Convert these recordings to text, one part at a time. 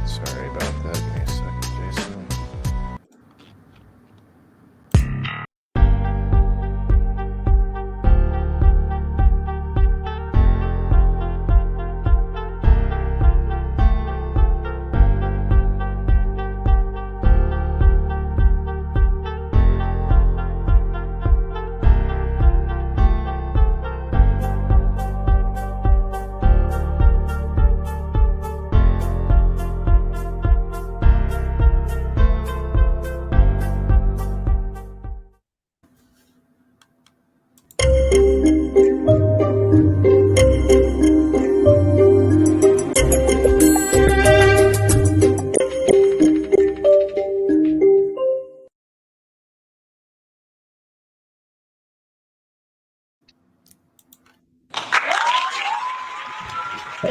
Sorry about that. Give me a second, Jason.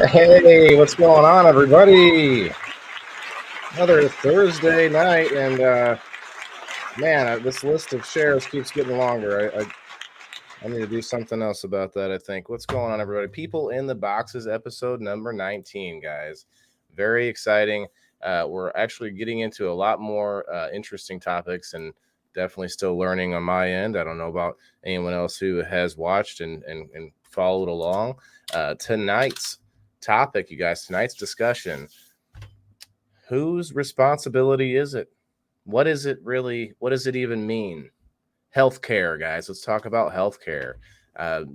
Hey, what's going on, everybody? Another Thursday night, and man, this list of shares keeps getting longer. I need to do something else about that, I think. What's going on, everybody? People in the Boxes, episode number 19, guys. Very exciting. We're actually getting into a lot more interesting topics, and definitely still learning on my end. I don't know about anyone else who has watched and followed along. Tonight's topic, you guys, tonight's discussion: whose responsibility is it? What is it really? What does it even mean? Healthcare, guys. Let's talk about healthcare.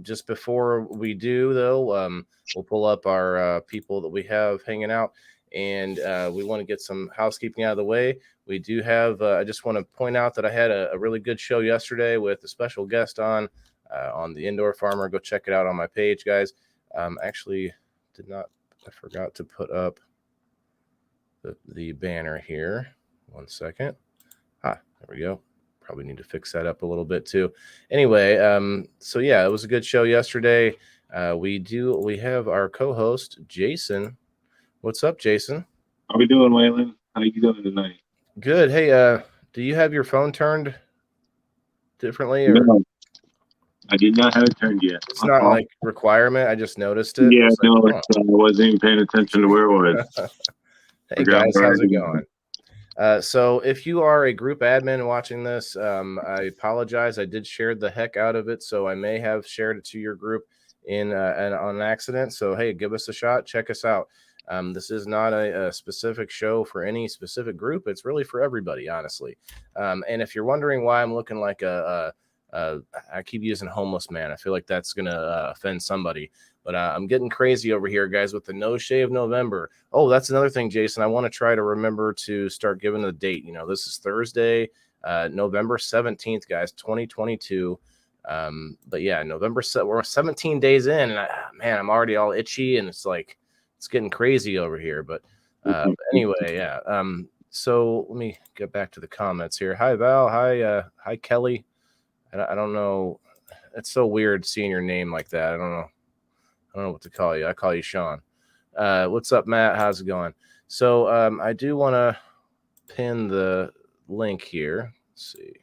Just before we do, though, we'll pull up our people that we have hanging out, and we want to get some housekeeping out of the way. We do have. I just want to point out that I had a really good show yesterday with a special guest on the Indoor Farmer. Go check it out on my page, guys. Actually, I forgot to put up the banner here. 1 second. There we go. Probably need to fix that up a little bit too. Anyway, so yeah, it was a good show yesterday. We have our co-host Jason. What's up, Jason? How we doing, Waylon? How you doing tonight? Good. Hey, do you have your phone turned differently, or? No, I did not have it turned yet. It's not like requirement. I just noticed it. Yeah, no, I wasn't even paying attention to where it was. Hey guys, how's it going? So if you are a group admin watching this, I apologize. I did share the heck out of it, so I may have shared it to your group on an accident. So hey, give us a shot. Check us out. This is not a specific show for any specific group. It's really for everybody, honestly. And if you're wondering why I'm looking like I keep using homeless man, I feel like that's gonna offend somebody. But I'm getting crazy over here, guys, with the No Shave November. Oh, that's another thing, Jason. I want to try to remember to start giving the date. You know, this is Thursday, November 17th, guys, 2022. But yeah, we're 17 days in, and man, I'm already all itchy, and it's like it's getting crazy over here. But anyway, yeah. So let me get back to the comments here. Hi, Val. Hi, Kelly. I don't know. It's so weird seeing your name like that. I don't know what to call you. I call you Sean. What's up, Matt? How's it going? So I do want to pin the link here. Let's see.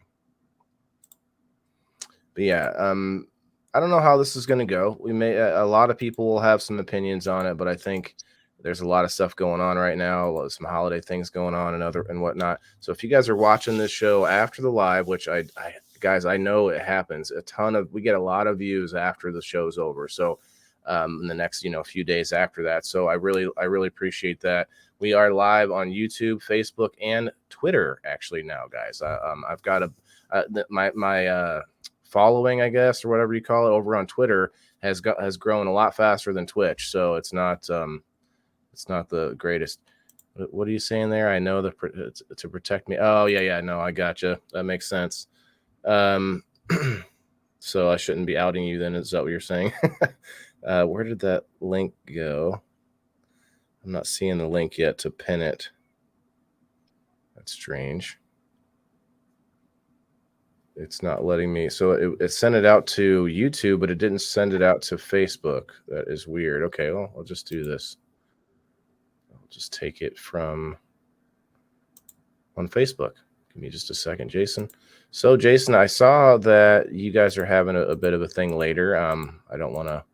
But yeah, I don't know how this is going to go. A lot of people will have some opinions on it, but I think there's a lot of stuff going on right now, some holiday things going on and whatnot. So if you guys are watching this show after the live, which guys, I know it happens, we get a lot of views after the show's over. So in the next, few days after that. So I really appreciate that. We are live on YouTube, Facebook, and Twitter actually now, guys. I've got my following, I guess, or whatever you call it, over on Twitter has grown a lot faster than Twitch. So it's not the greatest. What are you saying there? I know to protect me. Oh yeah, no, I gotcha. That makes sense. So I shouldn't be outing you then. Is that what you're saying? Where did that link go? I'm not seeing the link yet to pin it. That's strange. It's not letting me. So it sent it out to YouTube, but it didn't send it out to Facebook. That is weird. Okay, well, I'll just do this. I'll just take it from on Facebook. Give me just a second, Jason. So, Jason, I saw that you guys are having a bit of a thing later. I don't want to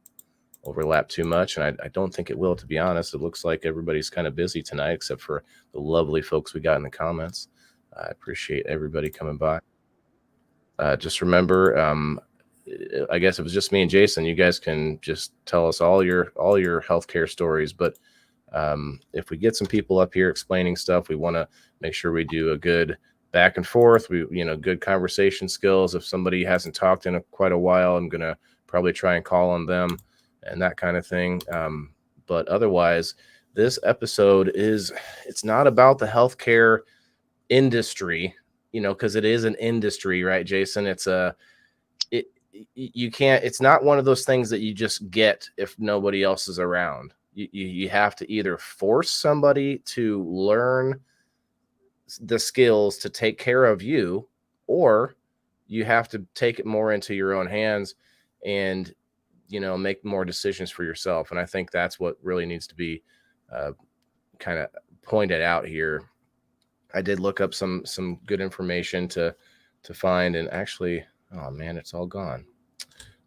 overlap too much, and I don't think it will, to be honest. It looks like everybody's kind of busy tonight, except for the lovely folks we got in the comments. I appreciate everybody coming by. Just remember, I guess it was just me and Jason. You guys can just tell us all your healthcare stories, but if we get some people up here explaining stuff, we want to make sure we do a good back and forth. Good conversation skills. If somebody hasn't talked in quite a while, I'm gonna probably try and call on them and that kind of thing. But otherwise, this episode it's not about the healthcare industry, because it is an industry, right, Jason? You can't, it's not one of those things that you just get if nobody else is around. You have to either force somebody to learn the skills to take care of you, or you have to take it more into your own hands and make more decisions for yourself. And I think that's what really needs to be kind of pointed out here. I did look up some good information to find, and actually, oh man, it's all gone.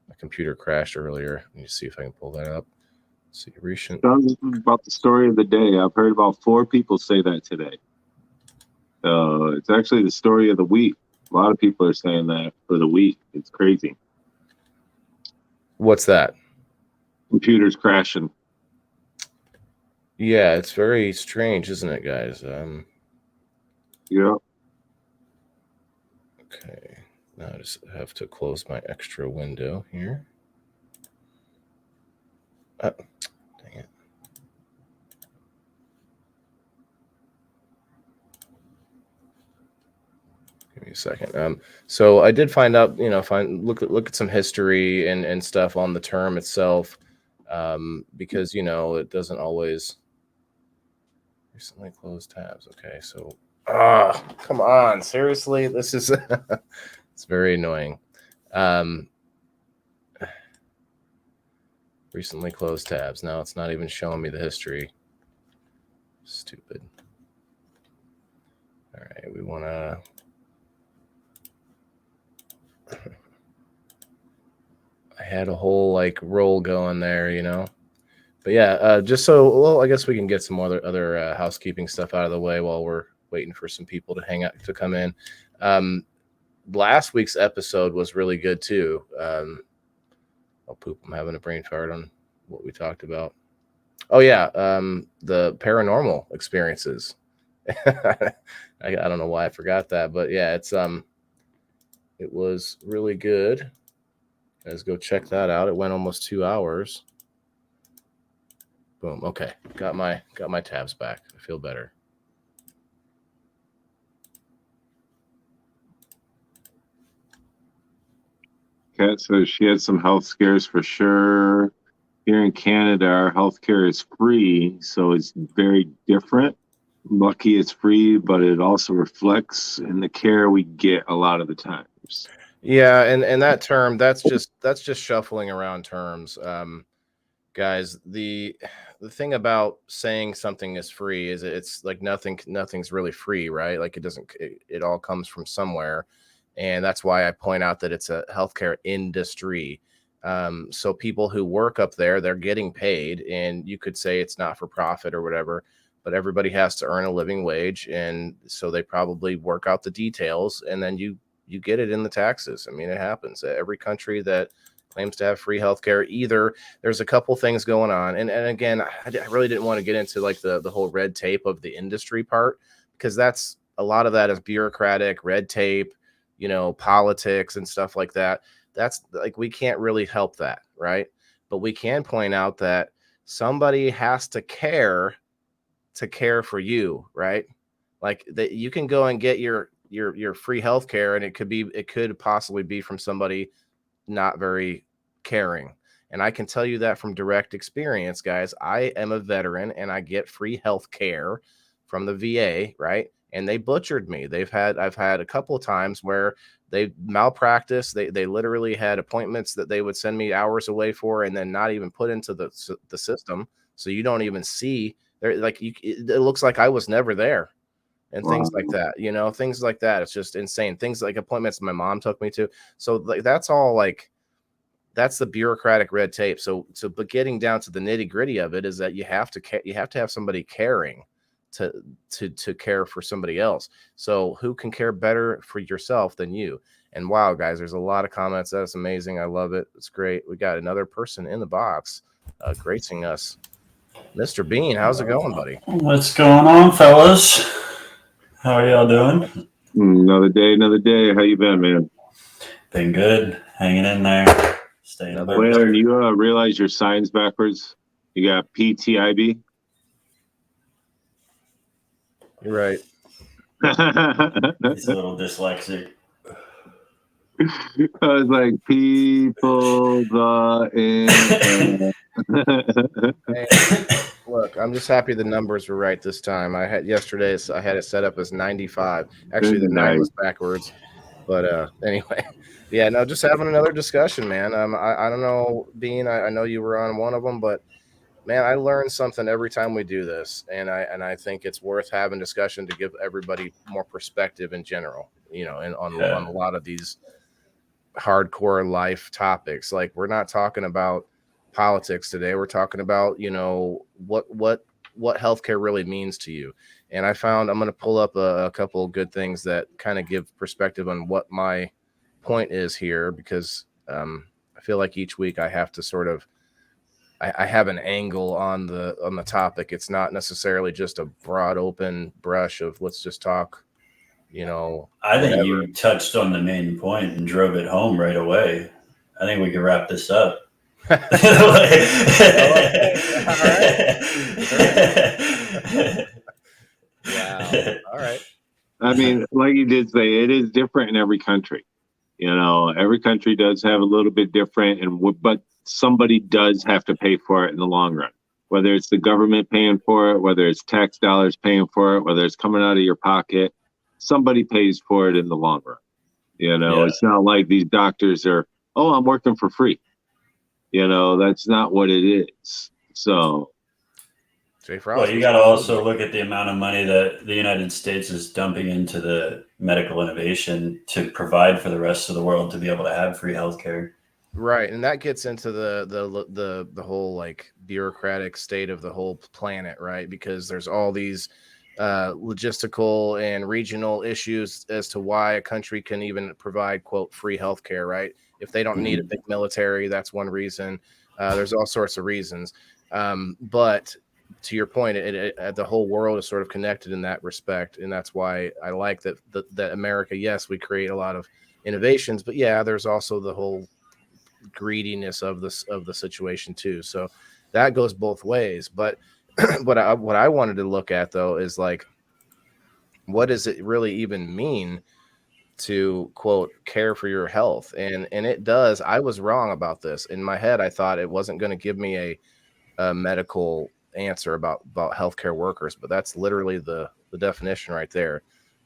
My computer crashed earlier. Let me see if I can pull that up. Let's see, recent. About the story of the day. I've heard about 4 people say that today. It's actually the story of the week. A lot of people are saying that for the week. It's crazy. What's that? Computers crashing. Yeah, it's very strange, isn't it, guys? Yeah. Okay. Now I just have to close my extra window here. Dang it. Give me a second. So I did find out, look at some history and stuff on the term itself, because it doesn't always. Recently closed tabs. Okay, so come on, seriously, this is it's very annoying. Recently closed tabs. Now it's not even showing me the history. Stupid. All right, we want to. I had a whole roll going there, But yeah, just so I guess we can get some other housekeeping stuff out of the way while we're waiting for some people to hang out to come in. Last week's episode was really good too. Oh poop! I'm having a brain fart on what we talked about. Oh yeah, the paranormal experiences. I don't know why I forgot that, but yeah, it was really good. Let's go check that out. It went almost 2 hours. Boom. Okay, got my tabs back. I feel better. Kat says she had some health scares for sure. Here in Canada, our healthcare is free, so it's very different. Lucky it's free, but it also reflects in the care we get a lot of the times. Yeah, and that term, that's just shuffling around terms. Guys, the thing about saying something is free is it's like nothing's really free, right? Like it all comes from somewhere. And that's why I point out that it's a healthcare industry. So people who work up there, they're getting paid, and you could say it's not for profit or whatever, but everybody has to earn a living wage. And so they probably work out the details, and then you get it in the taxes. I mean, it happens. Every country that claims to have free healthcare, either there's a couple things going on. And again, I really didn't want to get into the whole red tape of the industry part, because that's a lot of that is bureaucratic red tape, politics and stuff like that. That's we can't really help that, right? But we can point out that somebody has to care for you, right? Like that you can go and get your free healthcare, and it could possibly be from somebody not very caring. And I can tell you that from direct experience, guys. I am a veteran and I get free health care from the VA, right? And they butchered me. I've had a couple of times where they malpractice. They literally had appointments that they would send me hours away for, and then not even put into the system. So you don't even see there. It looks like I was never there. And Wow. Things like that, things like that. It's just insane. Things like appointments my mom took me to. So that's all that's the bureaucratic red tape. But getting down to the nitty gritty of it is that you have to have somebody caring to care for somebody else. So who can care better for yourself than you? And wow, guys, there's a lot of comments. That's amazing. I love it. It's great. We got another person in the box gracing us. Mr. Bean, how's it going, buddy? What's going on, fellas? How are y'all doing? Another day. How you been, man? Been good. Hanging in there. Staying above. Well, you realize your sign's backwards? You got PTIB? You're right. He's a little dyslexic. I was like, people, Hey, look, I'm just happy the numbers were right this time. I had it set up as 95. Actually, the 9 was backwards. But anyway, yeah, no, just having another discussion, man. I don't know, Bean. I know you were on one of them, but man, I learn something every time we do this, and I think it's worth having discussion to give everybody more perspective in general. On a lot of these hardcore life topics. Like, we're not talking about politics today. We're talking about what healthcare really means to you. And I'm going to pull up a couple of good things that kind of give perspective on what my point is here, because I feel like each week I have to sort of I have an angle on the topic. It's not necessarily just a broad open brush of let's just talk. I think you touched on the main point and drove it home right away. I think we could wrap this up. All right. Wow. All right. I mean, like you did say, it is different in every country. Every country does have a little bit different, but somebody does have to pay for it in the long run. Whether it's the government paying for it, whether it's tax dollars paying for it, whether it's coming out of your pocket, somebody pays for it in the long run. It's not like these doctors are, I'm working for free. That's not what it is. So, well, you got to also look at the amount of money that the United States is dumping into the medical innovation to provide for the rest of the world to be able to have free healthcare. Right, and that gets into the whole like bureaucratic state of the whole planet, right? Because there's all these logistical and regional issues as to why a country can even provide, quote, free healthcare, right? If they don't need a big military, that's one reason. There's all sorts of reasons. But to your point, the whole world is sort of connected in that respect. And that's why I like that America, yes, we create a lot of innovations, but yeah, there's also the whole greediness of the situation too. So that goes both ways. But what I wanted to look at though is like, what does it really even mean to, quote, care for your health? And it does. I was wrong about this. In my head, I thought it wasn't going to give me a medical answer about healthcare workers, but that's literally the definition right there: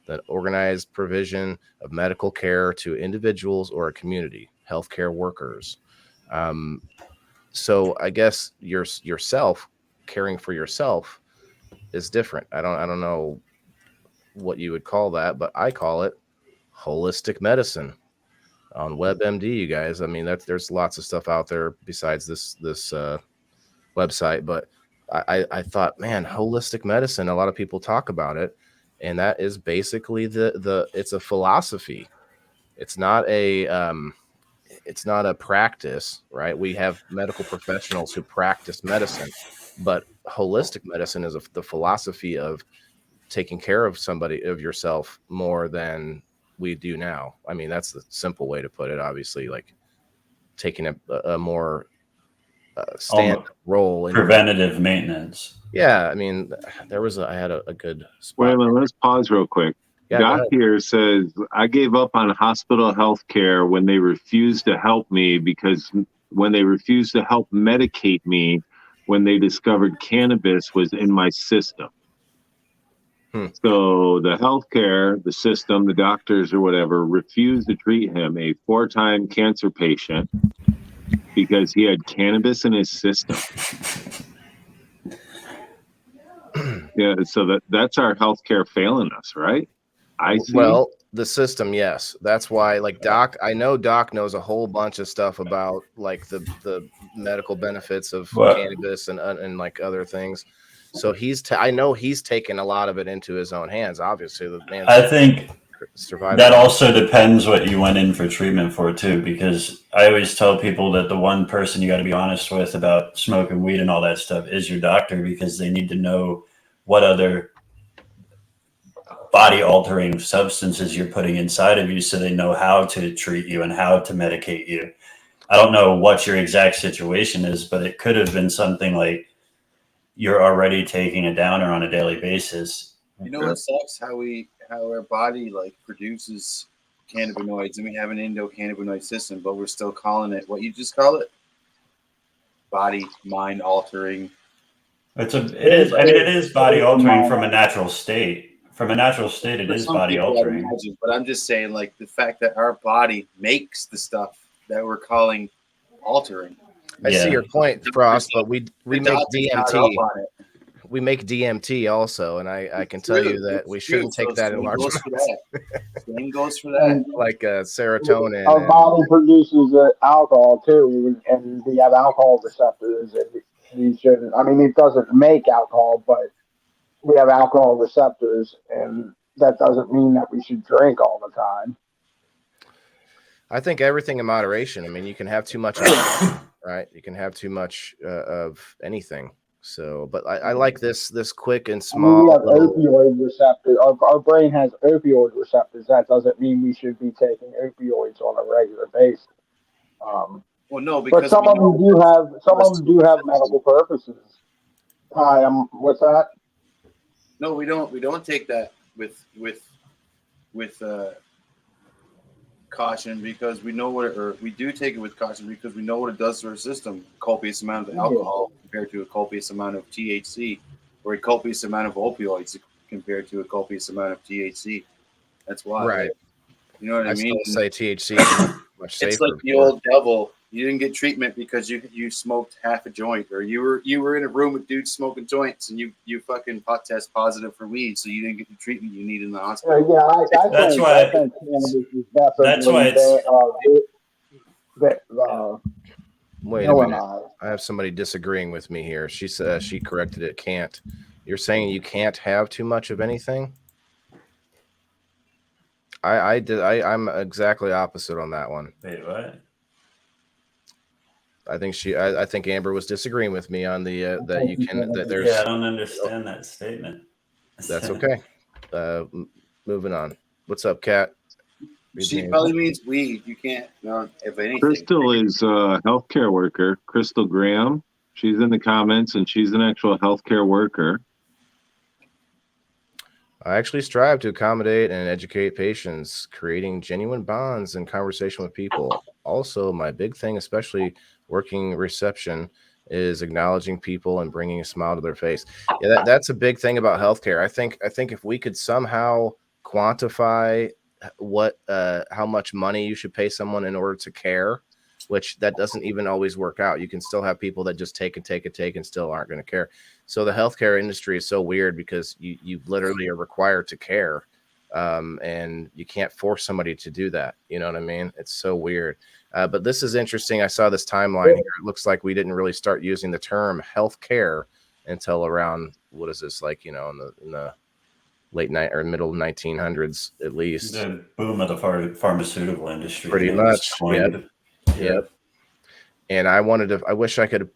the organized provision of medical care to individuals or a community, healthcare workers. So I guess yourself caring for yourself is different. I don't know what you would call that, but I call it holistic medicine on WebMD, you guys. I mean, there's lots of stuff out there besides this website, but I thought, man, holistic medicine, a lot of people talk about it, and that is basically it's a philosophy. It's not a practice, right? We have medical professionals who practice medicine, but holistic medicine is the philosophy of taking care of yourself more than we do now. I mean, that's the simple way to put it. Obviously, like taking a more stand role in preventative maintenance. Yeah, I mean, I had a good spot. Wait a minute, let's pause real quick. Yeah, Doc here says, I gave up on hospital health care when they refused to help me when they refused to help medicate me when they discovered cannabis was in my system. So the healthcare, the system, the doctors or whatever refused to treat him, a 4-time cancer patient, because he had cannabis in his system. Yeah, so that's our healthcare failing us, right? I see. Well, The system, yes. That's why, like Doc, I know Doc knows a whole bunch of stuff about like the medical benefits of cannabis and like other things. So I know he's taken a lot of it into his own hands. Obviously, the man. I think surviving. That also depends what you went in for treatment for too, because I always tell people that the one person you got to be honest with about smoking weed and all that stuff is your doctor, because they need to know what other body altering substances you're putting inside of you, so they know how to treat you and how to medicate you. I don't know what your exact situation is, but it could have been something like you're already taking a downer on a daily basis. You know what sucks? How our body like produces cannabinoids, and we have an endocannabinoid system, but we're still calling it what you just call it? Body mind altering. It is body altering from a natural state. From a natural state, it is body altering. Imagine, but I'm just saying, like, the fact that our body makes the stuff that we're calling altering. I see your point, Frost, but we make DMT. We make DMT also, and I can tell you that we shouldn't take that in large amounts. Same goes for that. Like serotonin. Our body produces alcohol too, and we have alcohol receptors. And we shouldn't. I mean, it doesn't make alcohol, but we have alcohol receptors, and that doesn't mean that we should drink all the time. I think everything in moderation. I mean, you can have too much, right? You can have too much of anything. So, but I like this quick and small. I mean, we have opioid receptors. Our brain has opioid receptors. That doesn't mean we should be taking opioids on a regular basis. Well, no, because but some of them do have medical purposes. Hi, what's that? No, we don't take that with caution, because we know we do take it with caution because we know what it does to our system. Copious amount of alcohol compared to a copious amount of THC, or a copious amount of opioids compared to a copious amount of THC. That's why, right? You know what I mean? Still say THC is much safer. It's like the old devil. You didn't get treatment because you smoked half a joint, or you were in a room with dudes smoking joints, and you fucking test positive for weed, so you didn't get the treatment you need in the hospital. That's why cannabis is definitely Wait a minute. I have somebody disagreeing with me here. She says she corrected it. Can't. You're saying you can't have too much of anything? I'm exactly opposite on that one. Wait, what? I think Amber was disagreeing with me on the that you can that there's. Yeah, I don't understand that statement. That's okay. Moving on. What's up, Kat? She probably means weed. You can't. No, if anything. Crystal is a healthcare worker. Crystal Graham. She's in the comments, and she's an actual healthcare worker. I actually strive to accommodate and educate patients, creating genuine bonds and conversation with people. Also, my big thing, especially working reception, is acknowledging people and bringing a smile to their face. Yeah, that's a big thing about healthcare. I think if we could somehow quantify how much money you should pay someone in order to care, which that doesn't even always work out. You can still have people that just take and still aren't going to care. So the healthcare industry is so weird because you literally are required to care, and you can't force somebody to do that. You know what I mean? It's so weird. But this is interesting. I saw this timeline here. It looks like we didn't really start using the term healthcare until around, what is this, like, in the late night or middle 1900s at least. The boom of the pharmaceutical industry. Pretty much. Yep. And I wish I could.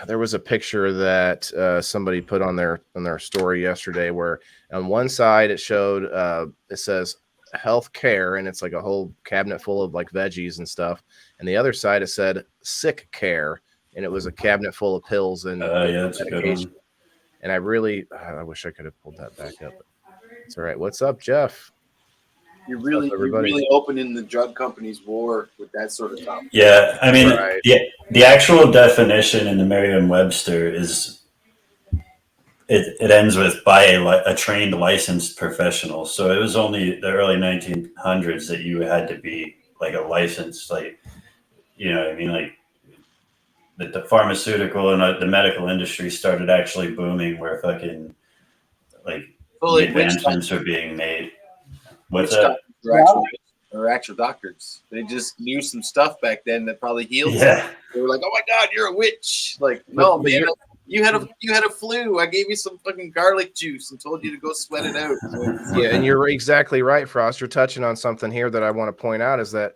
There was a picture that somebody put on their story yesterday where on one side it showed it says health care, and it's like a whole cabinet full of like veggies and stuff, and the other side it said sick care, and it was a cabinet full of pills and that's a good one. And I wish I could have pulled that back up. It's all right. What's up, Jeff? You're really opening the drug companies' war with that sort of topic. Yeah, I mean, right. The actual definition in the Merriam-Webster is it ends with by a trained licensed professional. So it was only the early 1900s that you had to be like a licensed, like, you know what I mean, like the pharmaceutical and the medical industry started actually booming, where fucking like the advancements are being made. What's that? or actual doctors. They just knew some stuff back then that probably healed. Yeah. They were like, "Oh my God, you're a witch!" Like, no, But man, you had a flu. I gave you some fucking garlic juice and told you to go sweat it out. yeah, and you're exactly right, Frost. You're touching on something here that I want to point out is that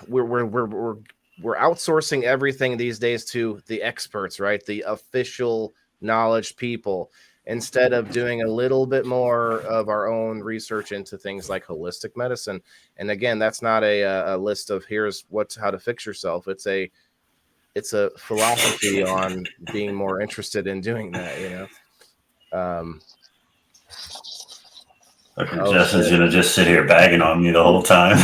we're outsourcing everything these days to the experts, right? The official knowledge people, instead of doing a little bit more of our own research into things like holistic medicine. And again, that's not a list of here's how to fix yourself. It's a philosophy on being more interested in doing that, you know. Justin's gonna just sit here bagging on me the whole time.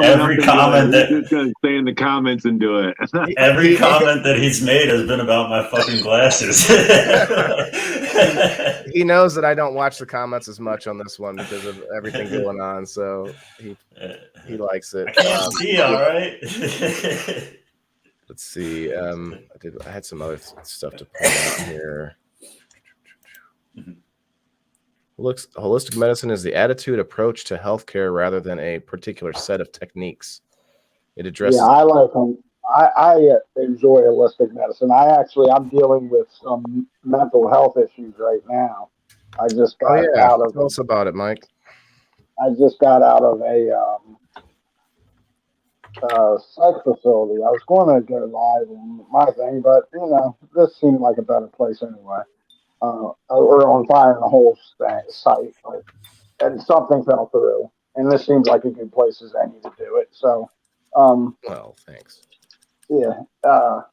Every comment he's just gonna stay in the comments and do it. Every comment that he's made has been about my fucking glasses. He knows that I don't watch the comments as much on this one because of everything going on, so he likes it. I can't see, all right. Let's see. I had some other stuff to point out here. Holistic medicine is the attitude, approach to healthcare rather than a particular set of techniques. It addresses. Yeah, I like them. I enjoy holistic medicine. I'm dealing with some mental health issues right now. I just got out of. Tell us about it, Mike. I just got out of a psych facility. I was going to go live on my thing, but this seemed like a better place anyway. We're on fire in the whole site, and something fell through, and this seems like a good place as any to do it. So, well, thanks. Yeah, I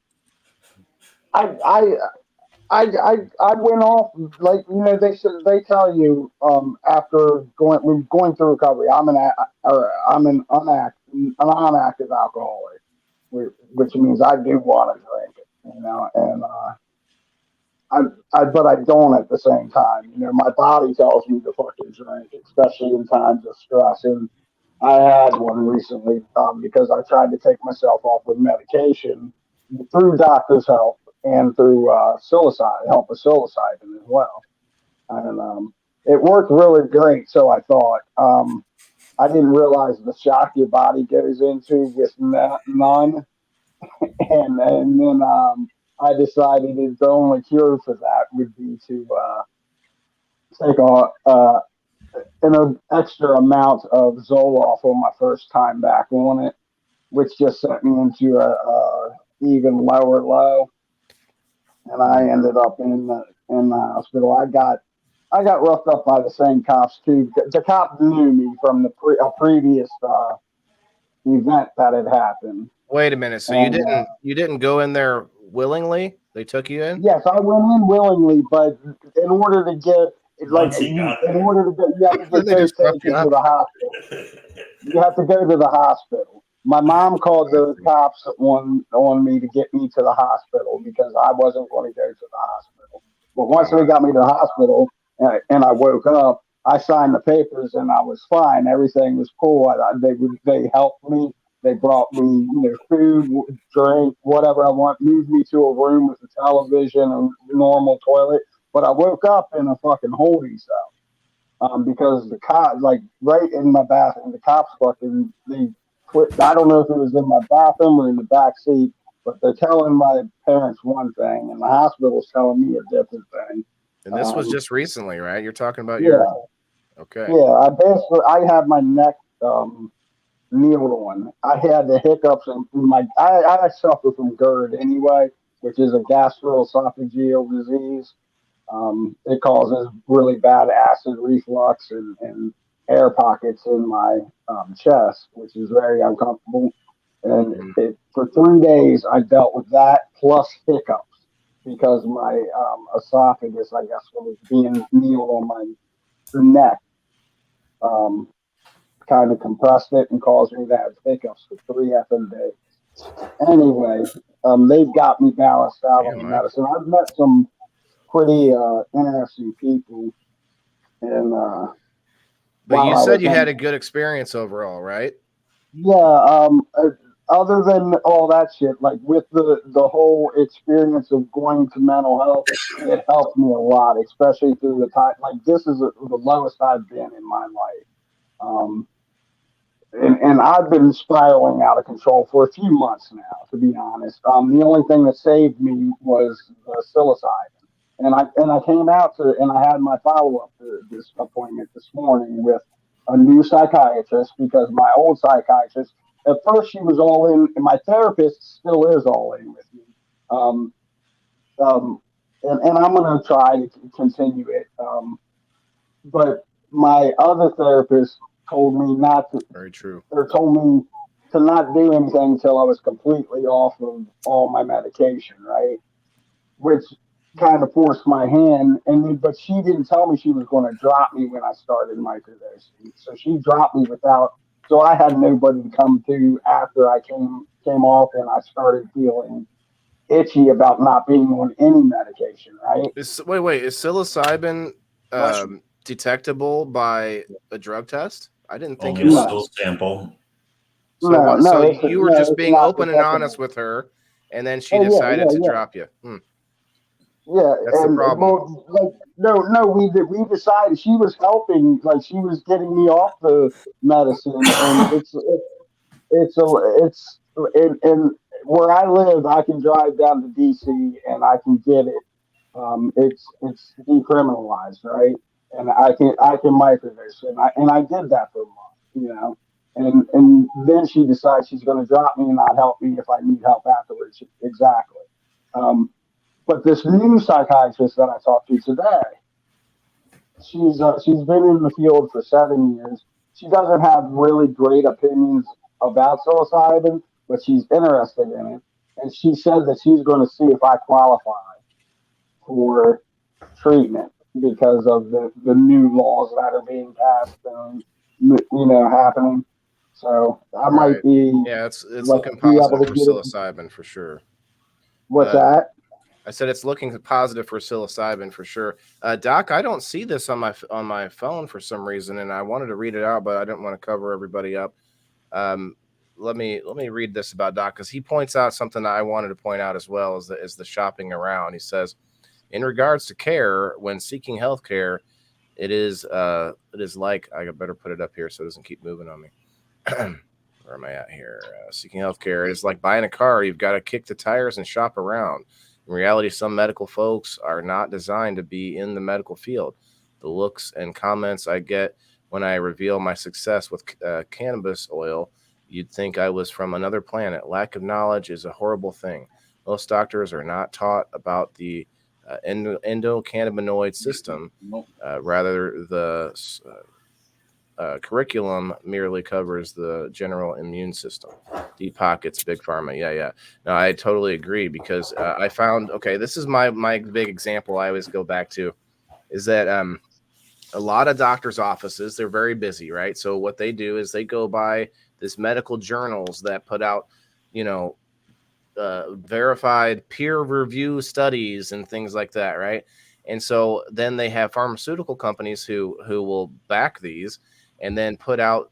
went off like they tell you after going through recovery. I'm an inactive alcoholic, which means I do want to drink it, and but I don't at the same time. My body tells me to fucking drink, especially in times of stress. And I had one recently because I tried to take myself off with medication through doctor's help and through help with psilocybin as well. And it worked really great, so I thought. I didn't realize the shock your body goes into with none. And then I decided the only cure for that would be to take an extra amount of Zoloft on my first time back on it, which just sent me into a even lower low, and I ended up in the hospital. I got roughed up by the same cops too. The cop knew me from a previous event that had happened. Wait a minute. So you didn't go in there willingly? They took you in? Yes, I went in willingly, but in order to get you have to go to the hospital. You have to go to the hospital. My mom called the cops on me to get me to the hospital because I wasn't going to go to the hospital. But once they got me to the hospital and I woke up, I signed the papers and I was fine. Everything was cool. They helped me. They brought me, food, drink, whatever I want, moved me to a room with a television, a normal toilet. But I woke up in a fucking holding cell because the cops, right in my bathroom, the cops they quit. I don't know if it was in my bathroom or in the back seat, but they're telling my parents one thing, and the hospital's telling me a different thing. And this was just recently, right? You're talking about Okay. Yeah, I had my neck kneeled on. I had the hiccups in I suffer from GERD anyway, which is a gastroesophageal disease. It causes really bad acid reflux and air pockets in my chest, which is very uncomfortable. And for 3 days, I dealt with that plus hiccups because my esophagus, I guess, was being kneeled on my neck. Kind of compressed it and caused me to have hiccups for 3 effing days. Anyway, they've got me balanced out on medicine. I've met some pretty interesting people. And but you said you had a good experience overall, right? Yeah. other than all that shit, like with the whole experience of going to mental health, it helped me a lot, especially through the time. Like this is the lowest I've been in my life. Um, and I've been spiraling out of control for a few months now, to be honest. The only thing that saved me was the psilocybin, and I came out to and I had my follow up this appointment this morning with a new psychiatrist because my old psychiatrist at first she was all in, and my therapist still is all in with me. Um, um, and I'm going to try to continue it. But my other therapist told me not to Very true. or told me to not do anything until I was completely off of all my medication, right? Which kind of forced my hand. But she didn't tell me she was going to drop me when I started microdosing. So she dropped me without. So I had nobody to come to after I came off, and I started feeling itchy about not being on any medication, right? Wait. Is psilocybin Mushroom. detectable by a drug test? I didn't think Only it a No, stool was. sample. So no, what? So no, you were just it's being not open and honest detectable. with her, and then she Oh decided to yeah, drop you. yeah, That's the and problem. well, like no, we decided she was helping, like she was getting me off the medicine, and it's and where I live, I can drive down to DC and I can get it. It's decriminalized, right? And I can microdose, and I did that for a month, and then she decides she's going to drop me and not help me if I need help afterwards. Exactly. Um, but this new psychiatrist that I talked to today, she's been in the field for 7 years. She doesn't have really great opinions about psilocybin, but she's interested in it, and she said that she's going to see if I qualify for treatment because of the new laws that are being passed and happening. So I might Right. be Yeah, it's like looking be able positive to for get it. psilocybin for sure. What's Uh, that? I said it's looking positive for psilocybin for sure. Doc, I don't see this on my phone for some reason, and I wanted to read it out, but I didn't want to cover everybody up. Um, let me read this about Doc because he points out something that I wanted to point out as well is the shopping around. He says, in regards to care, when seeking health care, it is like I better put it up here so it doesn't keep moving on me. Where am I at here? Seeking healthcare is like buying a car. You've got to kick the tires and shop around. In reality, some medical folks are not designed to be in the medical field. The looks and comments I get when I reveal my success with cannabis oil, you'd think I was from another planet. Lack of knowledge is a horrible thing. Most doctors are not taught about the endocannabinoid system. Nope. Rather, the curriculum merely covers the general immune system. Deep pockets, big pharma. Yeah. No, I totally agree because I found, okay, this is my big example I always go back to is that a lot of doctors' offices, they're very busy, right? So what they do is they go by this medical journals that put out, you know, verified peer review studies and things like that, right? And so then they have pharmaceutical companies who will back these and then put out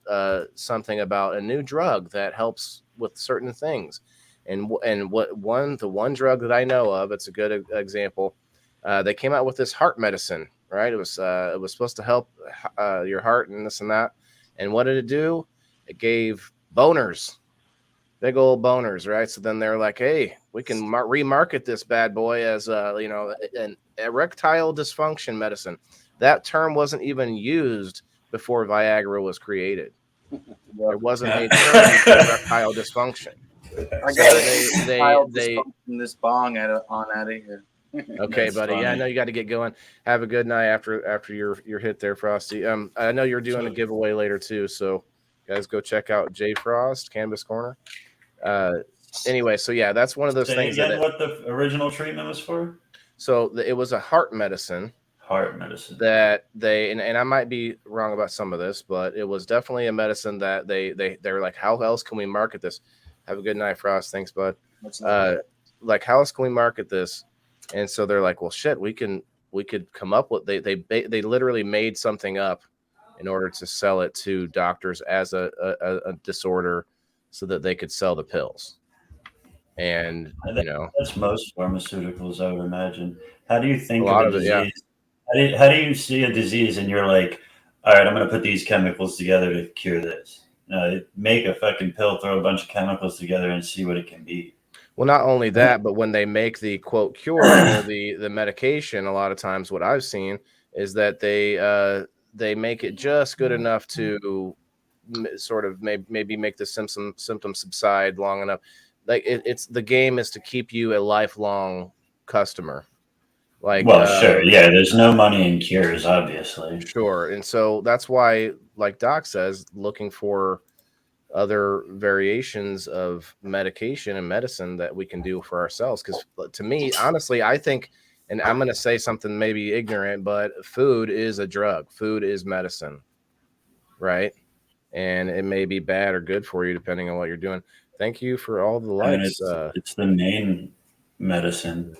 something about a new drug that helps with certain things. And the one drug that I know of, it's a good example. They came out with this heart medicine, right? It was supposed to help your heart and this and that. And what did it do? It gave boners, big old boners, right? So then they're like, hey, we can remarket this bad boy as an erectile dysfunction medicine. That term wasn't even used before Viagra was created. There wasn't a term for erectile dysfunction. I So got they dysfunction this bong on out of here. okay, That's buddy. Yeah, I funny. know you got to get going. Have a good night after your hit there, Frosty. I know you're doing a giveaway later too, so guys go check out J Frost Canvas Corner. Anyway, so yeah, that's one of those Say things that again what the original treatment was for? it was a heart medicine Heart medicine. that they and I might be wrong about some of this, but it was definitely a medicine that they're like, how else can we market this? Have a good night, Frost. Thanks, bud. Like, how else can we market this? And so they're like, well, shit, we could come up with they literally made something up in order to sell it to doctors as a disorder so that they could sell the pills. And that's most pharmaceuticals, I would imagine. How do you think A of lot a of it, disease? yeah. How do you see a disease and you're like, all right, I'm going to put these chemicals together to cure this? No, make a fucking pill, throw a bunch of chemicals together, and see what it can be. Well, not only that, but when they make the quote cure or the medication, a lot of times what I've seen is that they make it just good enough to sort of maybe make the symptoms subside long enough. Like it's the game is to keep you a lifelong customer. Like, well, sure, yeah. There's no money in cures, obviously. Sure, and so that's why, like Doc says, looking for other variations of medication and medicine that we can do for ourselves. Because to me, honestly, I think, and I'm going to say something maybe ignorant, but food is a drug. Food is medicine, right? And it may be bad or good for you depending on what you're doing. Thank you for all the likes. It's the main medicine.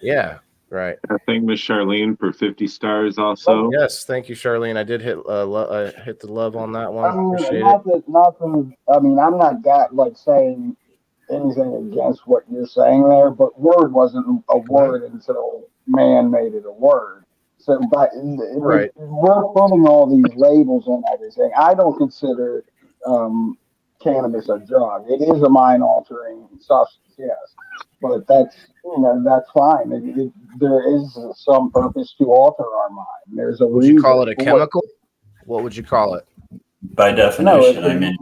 Yeah, right. I thank Miss Charlene for 50 stars also. Yes, thank you, Charlene. I did hit the love on that one. Appreciate it. I mean, I'm not saying anything against what you're saying there, but word wasn't a word until man made it a word. So, Right. we're putting all these labels on everything. I don't consider cannabis a drug. It is a mind-altering substance, yes, but that's fine. There is some purpose to alter our mind. There's a Would reason. you call it a chemical? What would you call it? By definition,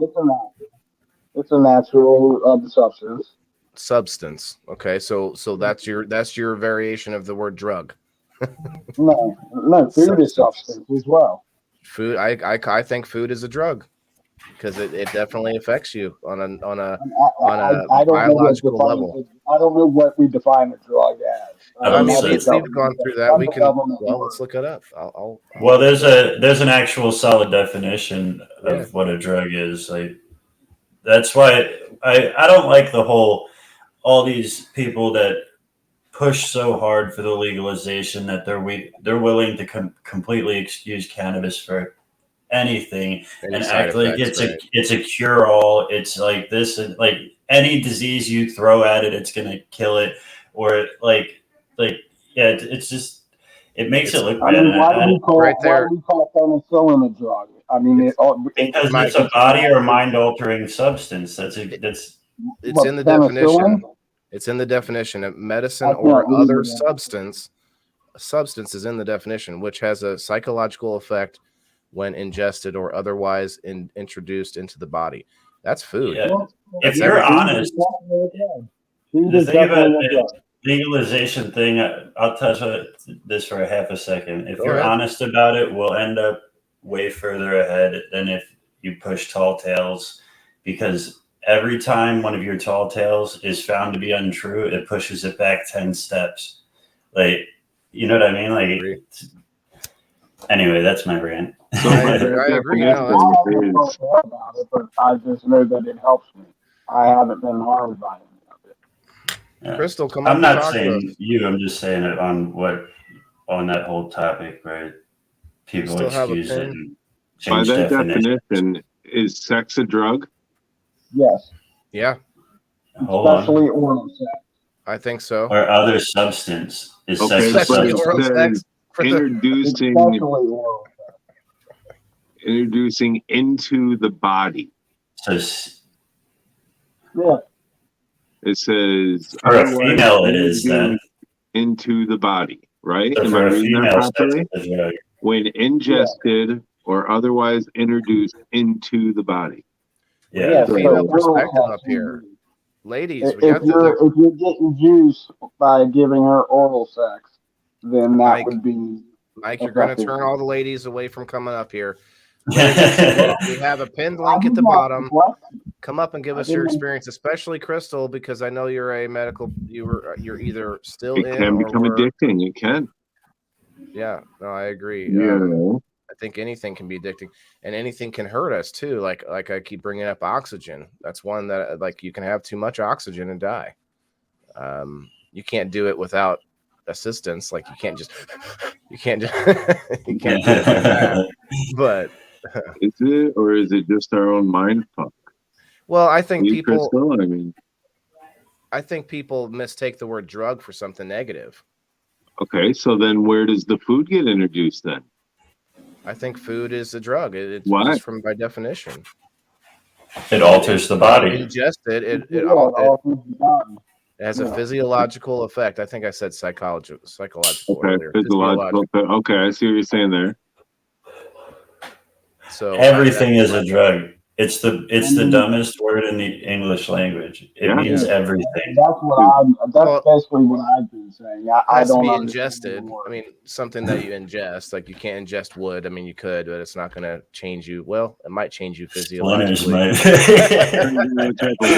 it's a natural substance. Substance. Okay, so that's your variation of the word drug. No, food is substance as well. Food. I think food is a drug because it definitely affects you on a biological level. I don't know what we define a drug as. I mean, we've gone through that. We can. Well, let's look it up. Well, there's an actual solid definition of what a drug is. Like that's why I don't like all these people that push so hard for the legalization that they're willing to completely excuse cannabis for anything and act like it's a cure all. It's like this, and like any disease you throw at it, it's gonna kill it, or it's just it makes it look bad. Why do we call penicillin a drug? I mean, because it's a body or mind altering substance. It's in the definition. It's in the definition of medicine or other substance. A substance is in the definition, which has a psychological effect when ingested or otherwise introduced into the body. That's food. Yeah. If you're honest, the thing about the legalization thing, I'll touch on this for a half a second. If you're honest about it, we'll end up way further ahead than if you push tall tales, because every time one of your tall tales is found to be untrue, it pushes it back 10 steps. Like, you know what I mean? Like, anyway, that's my rant. So I agree. I don't know about it, but I just know that it helps me. I haven't been harmed by any of it. Yeah. Crystal, come on. I'm not saying you. I'm just saying it on that whole topic, right? People excuse it and change by that definition, is sex a drug? Yes. Yeah. Especially oral sex. I think so. Or other substance is okay, sex. Introducing into the body. Yeah. It says for a female it is then into the body, right? So am I reading that properly? When ingested or otherwise introduced into the body. Yeah, female perspective up here. Ladies, if you're getting juice by giving her oral sex, then that would be Mike, you're going to turn all the ladies away from coming up here. We have a pinned link at the bottom. Come up and give us your experience, especially Crystal, because I know you're a medical. You're either still in. It can become addicting. It can. Yeah, no, I agree. Yeah. I think anything can be addicting, and anything can hurt us too. Like I keep bringing up oxygen. That's one that you can have too much oxygen and die. You can't do it without assistance. Like you can't you can't do it like that. But is it, or is it just our own mind fuck? Well, I think You, people Crystal? I mean, mistake the word drug for something negative. okay, so then where does the food get introduced then? I think food is a drug. It's Why? just from by definition. It alters the body. Ingested, Yeah, it has a Yeah. physiological effect. I think I said psychological Okay, earlier. physiological. Okay, I see what you're saying there. So Everything is a drug. It's the dumbest word in the English language. It Yeah. means everything. That's basically what I've been saying. It I has to don't be understand ingested. the word. I mean, something that you ingest. Like you can't ingest wood. I mean, you could, but it's not going to change you. Well, it might change you Splinters physiologically. What type of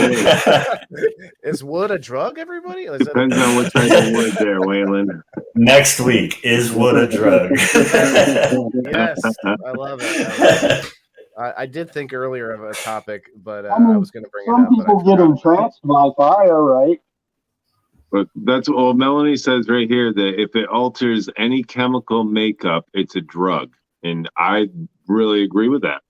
wood? Is wood a drug, everybody? Is Depends on what type of wood there, Waylon. Next week, is wood a drug? Yes, I love it. I did think earlier of a topic, but I was going to bring it Some up. But I people get forgot. entranced by fire, right? But that's what Melanie says right here, that if it alters any chemical makeup, it's a drug. And I really agree with that.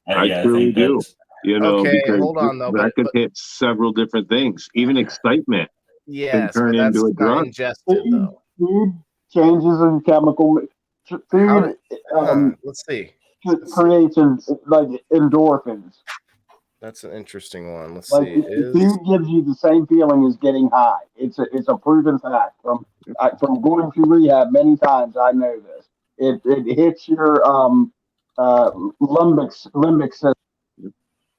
I truly do. You know, Okay, because hold on, though, that but could hit several different things. Even excitement can yes, turn but that's into a not drug. ingested though. Food changes in chemical. Food Let's see. creates like endorphins. That's an interesting one. Let's Like see. food gives you the same feeling as getting high. It's a proven fact from going through rehab many times. I know this. It hits your limbic system.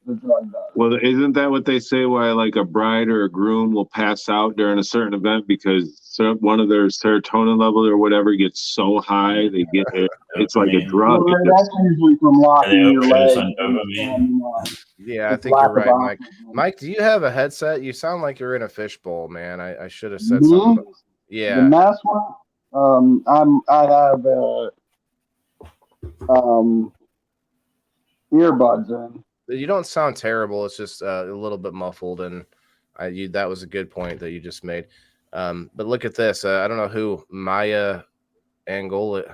The drug does. Well, isn't that what they say? Why, like a bride or a groom will pass out during a certain event because one of their serotonin level or whatever gets so high they get it. It's like a drug. Well, that's usually from locking your overdose legs. on dopamine. Yeah, I It's think lack you're right, of Mike. oxygen. Mike, do you have a headset? You sound like you're in a fishbowl, man. I should have said Me? something. The Yeah. mass one. I have earbuds in. You don't sound terrible. It's just a little bit muffled, and that was a good point that you just made. But look at this. I don't know who Maya Angelo.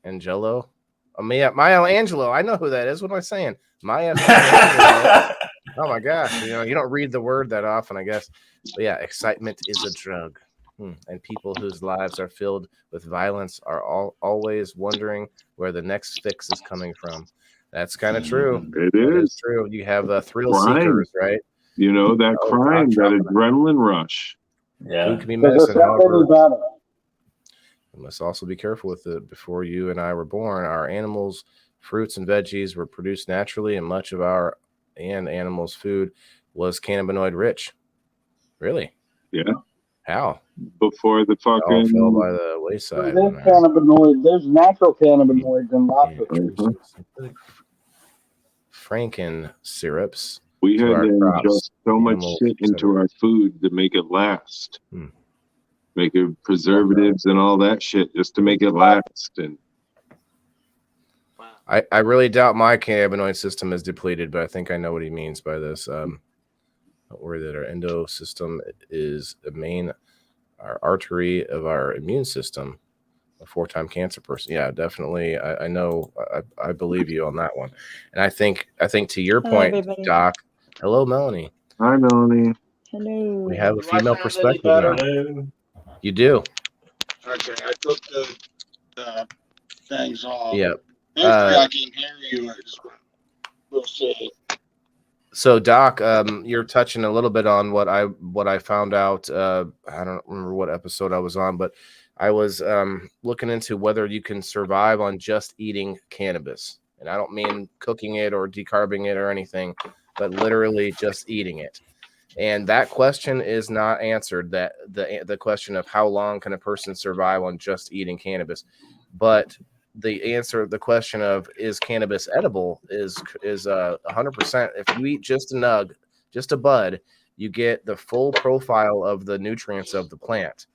Maya Angelou. I know who that is. What am I saying? Maya. Oh my gosh! You don't read the word that often, I guess. But yeah, excitement is a drug, and people whose lives are filled with violence are always wondering where the next fix is coming from. That's kind of true. It That is true. You have thrill crime. seekers, right? You know, that crime, that adrenaline rush. Food can be medicine, however. We must also be careful with it. Before you and I were born, our animals, fruits, and veggies were produced naturally, and much of our animals' food was cannabinoid rich. Really? Yeah. How? Before the fucking fell by the wayside. There's natural cannabinoids in lots of food. Franken syrups. We had to ingest so much shit into our food to make it last. Make it preservatives and all that shit just to make it last. And I really doubt my cannabinoid system is depleted, but I think I know what he means by this. Or that our endo system is the main artery of our immune system. A 4-time cancer person. Yeah, definitely. I know. I believe you on that one. And I think to your point, everybody. Doc. Hello, Melanie. Hi, Melanie. Hello. We have a female perspective now. You do. Okay, I took the things off. Yeah. Hopefully I can hear you. We'll see. So, Doc, you're touching a little bit on what I found out. I don't remember what episode I was on, but I was looking into whether you can survive on just eating cannabis. And I don't mean cooking it or decarbing it or anything, but literally just eating it. And that question is not answered. That the question of how long can a person survive on just eating cannabis, but the answer, the question of is cannabis edible is 100%. If you eat just a nug, just a bud, you get the full profile of the nutrients of the plant.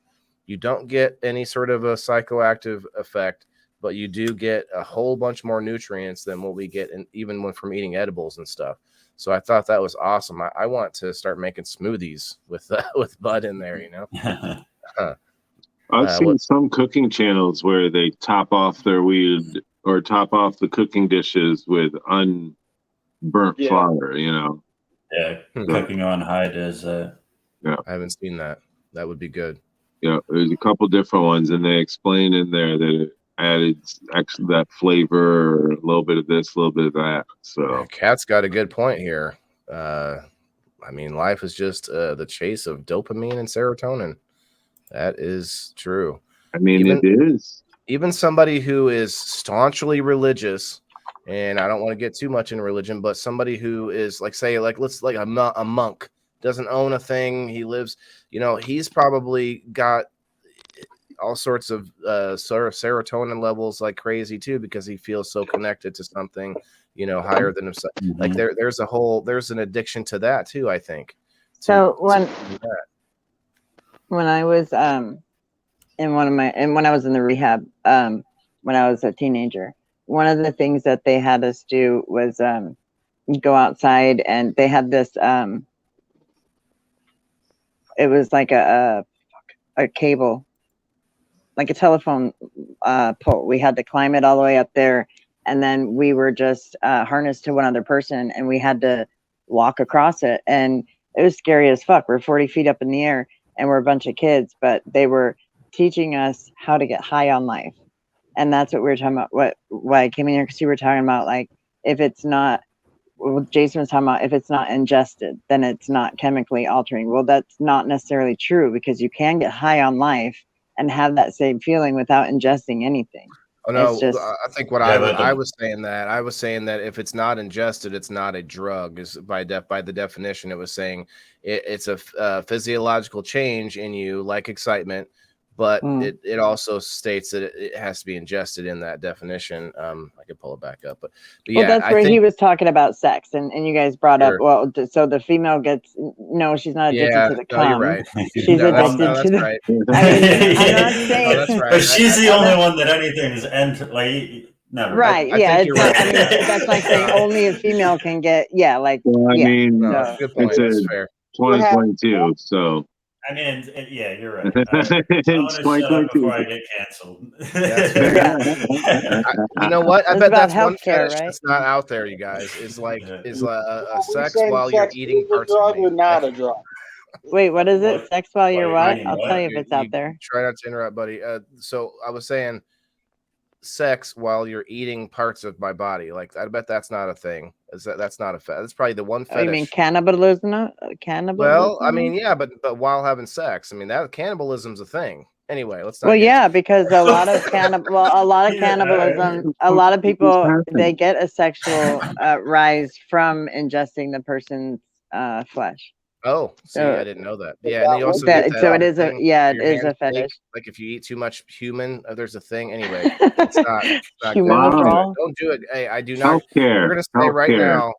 You don't get any sort of a psychoactive effect, but you do get a whole bunch more nutrients than what we get even from eating edibles and stuff. So I thought that was awesome. I want to start making smoothies with bud in there, I've seen some cooking channels where they top off their weed or top off the cooking dishes with unburnt flour, Yeah, cooking on high does that. I haven't seen that. That would be good. Yeah, there's a couple different ones, and they explain in there that it added actually that flavor, a little bit of this, a little bit of that. So Kat's got a good point here. I mean, life is just the chase of dopamine and serotonin. That is true. I mean, it is. Even somebody who is staunchly religious, and I don't want to get too much in religion, but somebody who is like, say, like a monk, doesn't own a thing. He lives, he's probably got all sorts of sort of serotonin levels like crazy too, because he feels so connected to something, higher than himself. Mhm. Like there's an addiction to that too, I think. So when I was when I was in the rehab, when I was a teenager, one of the things that they had us do was go outside, and they had this it was like a cable, like a telephone pole. We had to climb it all the way up there, and then we were just harnessed to one other person, and we had to walk across it, and it was scary as fuck. We're 40 feet up in the air, and we're a bunch of kids, but they were teaching us how to get high on life. And that's what we were talking about. Why I came in here, because you were talking about, like, if it's not, well, Jason was talking about, if it's not ingested, then it's not chemically altering. Well, that's not necessarily true, because you can get high on life and have that same feeling without ingesting anything. Oh no, It's just, I think what I was saying that if it's not ingested, it's not a drug. Is by the definition, it was saying it's a physiological change in you, like excitement, but it also states that it has to be ingested in that definition. I could pull it back up, but yeah, well, that's where he was talking about sex, and you guys brought up, well, so the female gets, no, she's not addicted to the cum. You're right. She's addicted to the. Right. I mean, I'm not saying. that's right. But she's the only one that anything is never. Right. I think it's you're not, right. I mean, that's like saying only a female can get. Yeah. Like. Well, I mean, no, good point. That's fair. 2022, so. I mean, yeah, you're right. I want to shut up before I get canceled. You know what? I bet that's one healthcare, fetish right? that's not out there, you guys. Is like a sex saying while you're sex eating is a parts drug of or me. not a drug? Wait, what is it? Sex while you're what? eating I'll what? tell you if it's out there. Try not to interrupt, buddy. So I was saying sex while you're eating parts of my body. Like, I bet that's not a thing. That's not a fetish. That's probably the one fetish. Oh, you mean cannibalism? Well, I mean, yeah, but while having sex, I mean, that cannibalism's a thing. Anyway, let's not. Well, yeah, because a lot of cannibalism, a lot of people, they get a sexual rise from ingesting the person's flesh. Oh, see, I didn't know that. Yeah, and you also get that. So it is thing, it is a fetish. Like if you eat too much human, there's a thing. Anyway, it's not human withdrawal. Don't do it. Hey, I do not. Healthcare. We're gonna say right now.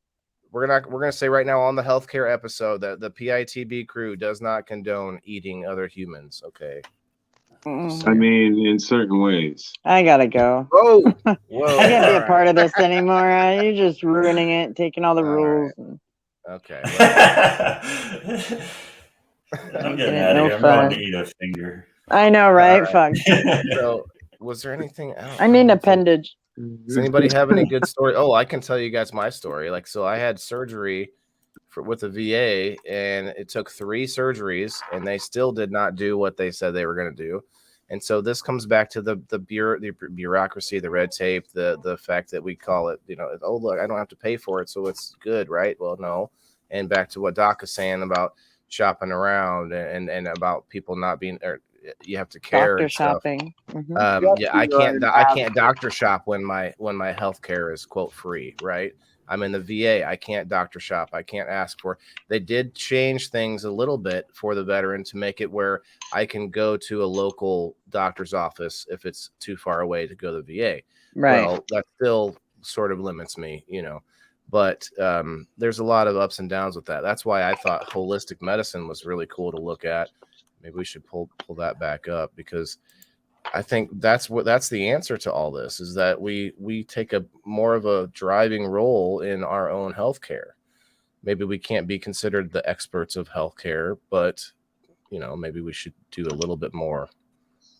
We're gonna say right now on the healthcare episode that the PITB crew does not condone eating other humans. Okay. I mean, in certain ways. I gotta go. Whoa. I can't be a part of this anymore. You're just ruining it, taking all the rules. Right. Okay. I'm getting out of here. I'm going to eat a finger. I know, right? Fuck. So, was there anything else? I need an appendage. Does anybody have any good story? Oh, I can tell you guys my story. Like, so I had surgery with the VA, and it took 3 surgeries, and they still did not do what they said they were going to do. And so this comes back to the bureaucracy, the red tape, the fact that we call it, oh, look, I don't have to pay for it, so it's good, right? Well, no. And back to what Doc is saying about shopping around and about people not being, or you have to care. Doctor shopping. I can't doctor shop when my healthcare is quote free, right? I'm in the VA. I can't doctor shop. I can't ask for. They did change things a little bit for the veteran to make it where I can go to a local doctor's office if it's too far away to go to the VA. Right. Well, that still sort of limits me, But there's a lot of ups and downs with that. That's why I thought holistic medicine was really cool to look at. Maybe we should pull that back up, because I think that's the answer to all this, is that we take a more of a driving role in our own healthcare. Maybe we can't be considered the experts of healthcare, but maybe we should do a little bit more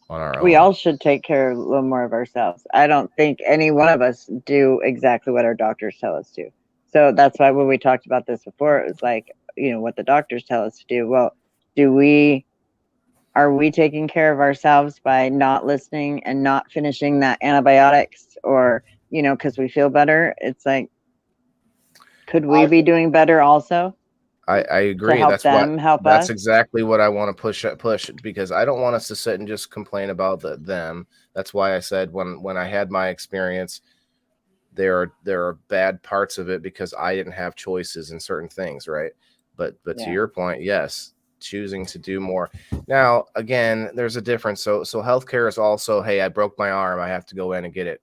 on our own. We all should take care of a little more of ourselves. I don't think any one of us do exactly what our doctors tell us to. So that's why when we talked about this before, it was like, you know, what the doctors tell us to do. Well, are we taking care of ourselves by not listening and not finishing that antibiotics, or, you know, because we feel better? It's like, could we be doing better also? I To agree. help them help That's us? exactly what I want to push because I don't want us to sit and just complain about them. That's why I said when I had my experience, there are bad parts of it because I didn't have choices in certain things, right? But to Yeah. your point, yes, choosing to do more. Now, again, there's a difference. So healthcare is also, hey, I broke my arm, I have to go in and get it,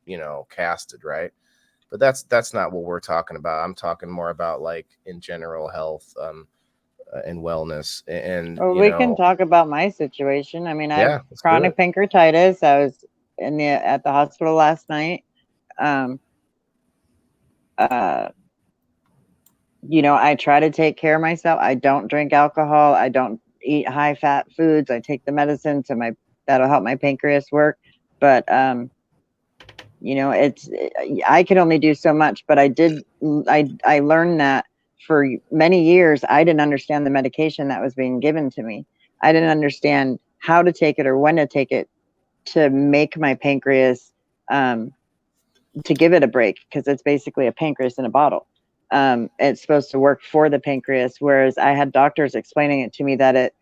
you know, casted, right? But that's not what we're talking about. I'm talking more about like in general health and wellness and Well, you we can know, talk about my situation. I mean, I have yeah, let's do chronic it. pancreatitis. I was at the hospital last night. Um, uh, you know, I try to take care of myself. I don't drink alcohol. I don't eat high fat foods. I take the medicine that'll help my pancreas work. But you know, I could only do so much. But I learned that for many years I didn't understand the medication that was being given to me. I didn't understand how to take it or when to take it to make my pancreas to give it a break, because it's basically a pancreas in a bottle. It's supposed to work for the pancreas, whereas I had doctors explaining it to me that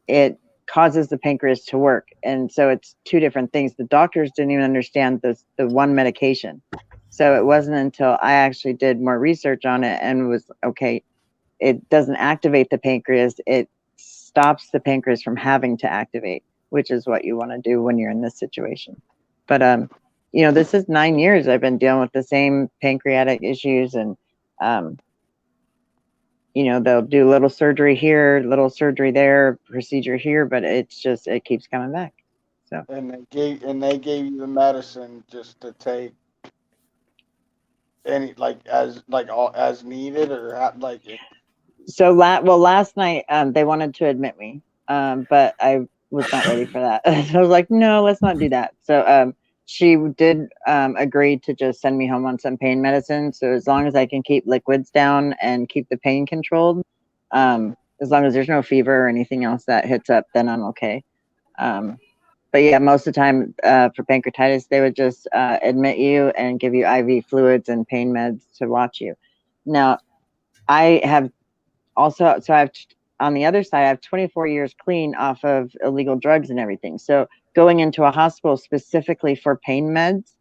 it causes the pancreas to work, and so it's two different things. The doctors didn't even understand the one medication, so it wasn't until I actually did more research on it and was okay. It doesn't activate the pancreas; it stops the pancreas from having to activate, which is what you want to do when you're in this situation. But you know, this is 9 years I've been dealing with the same pancreatic issues, and um, you know, they'll do little surgery here, little surgery there, procedure here, but it keeps coming back. So And they gave you the medicine just to take any as needed or like it. so last night they wanted to admit me, but I was not ready for that. So I was like, no, let's not do that. So she did agree to just send me home on some pain medicine. So as long as I can keep liquids down and keep the pain controlled, as long as there's no fever or anything else that hits up, then I'm okay. But yeah, most of the time for pancreatitis, they would just admit you and give you IV fluids and pain meds to watch you. Now, I have also, so I've on the other side, I have 24 years clean off of illegal drugs and everything. So going into a hospital specifically for pain meds,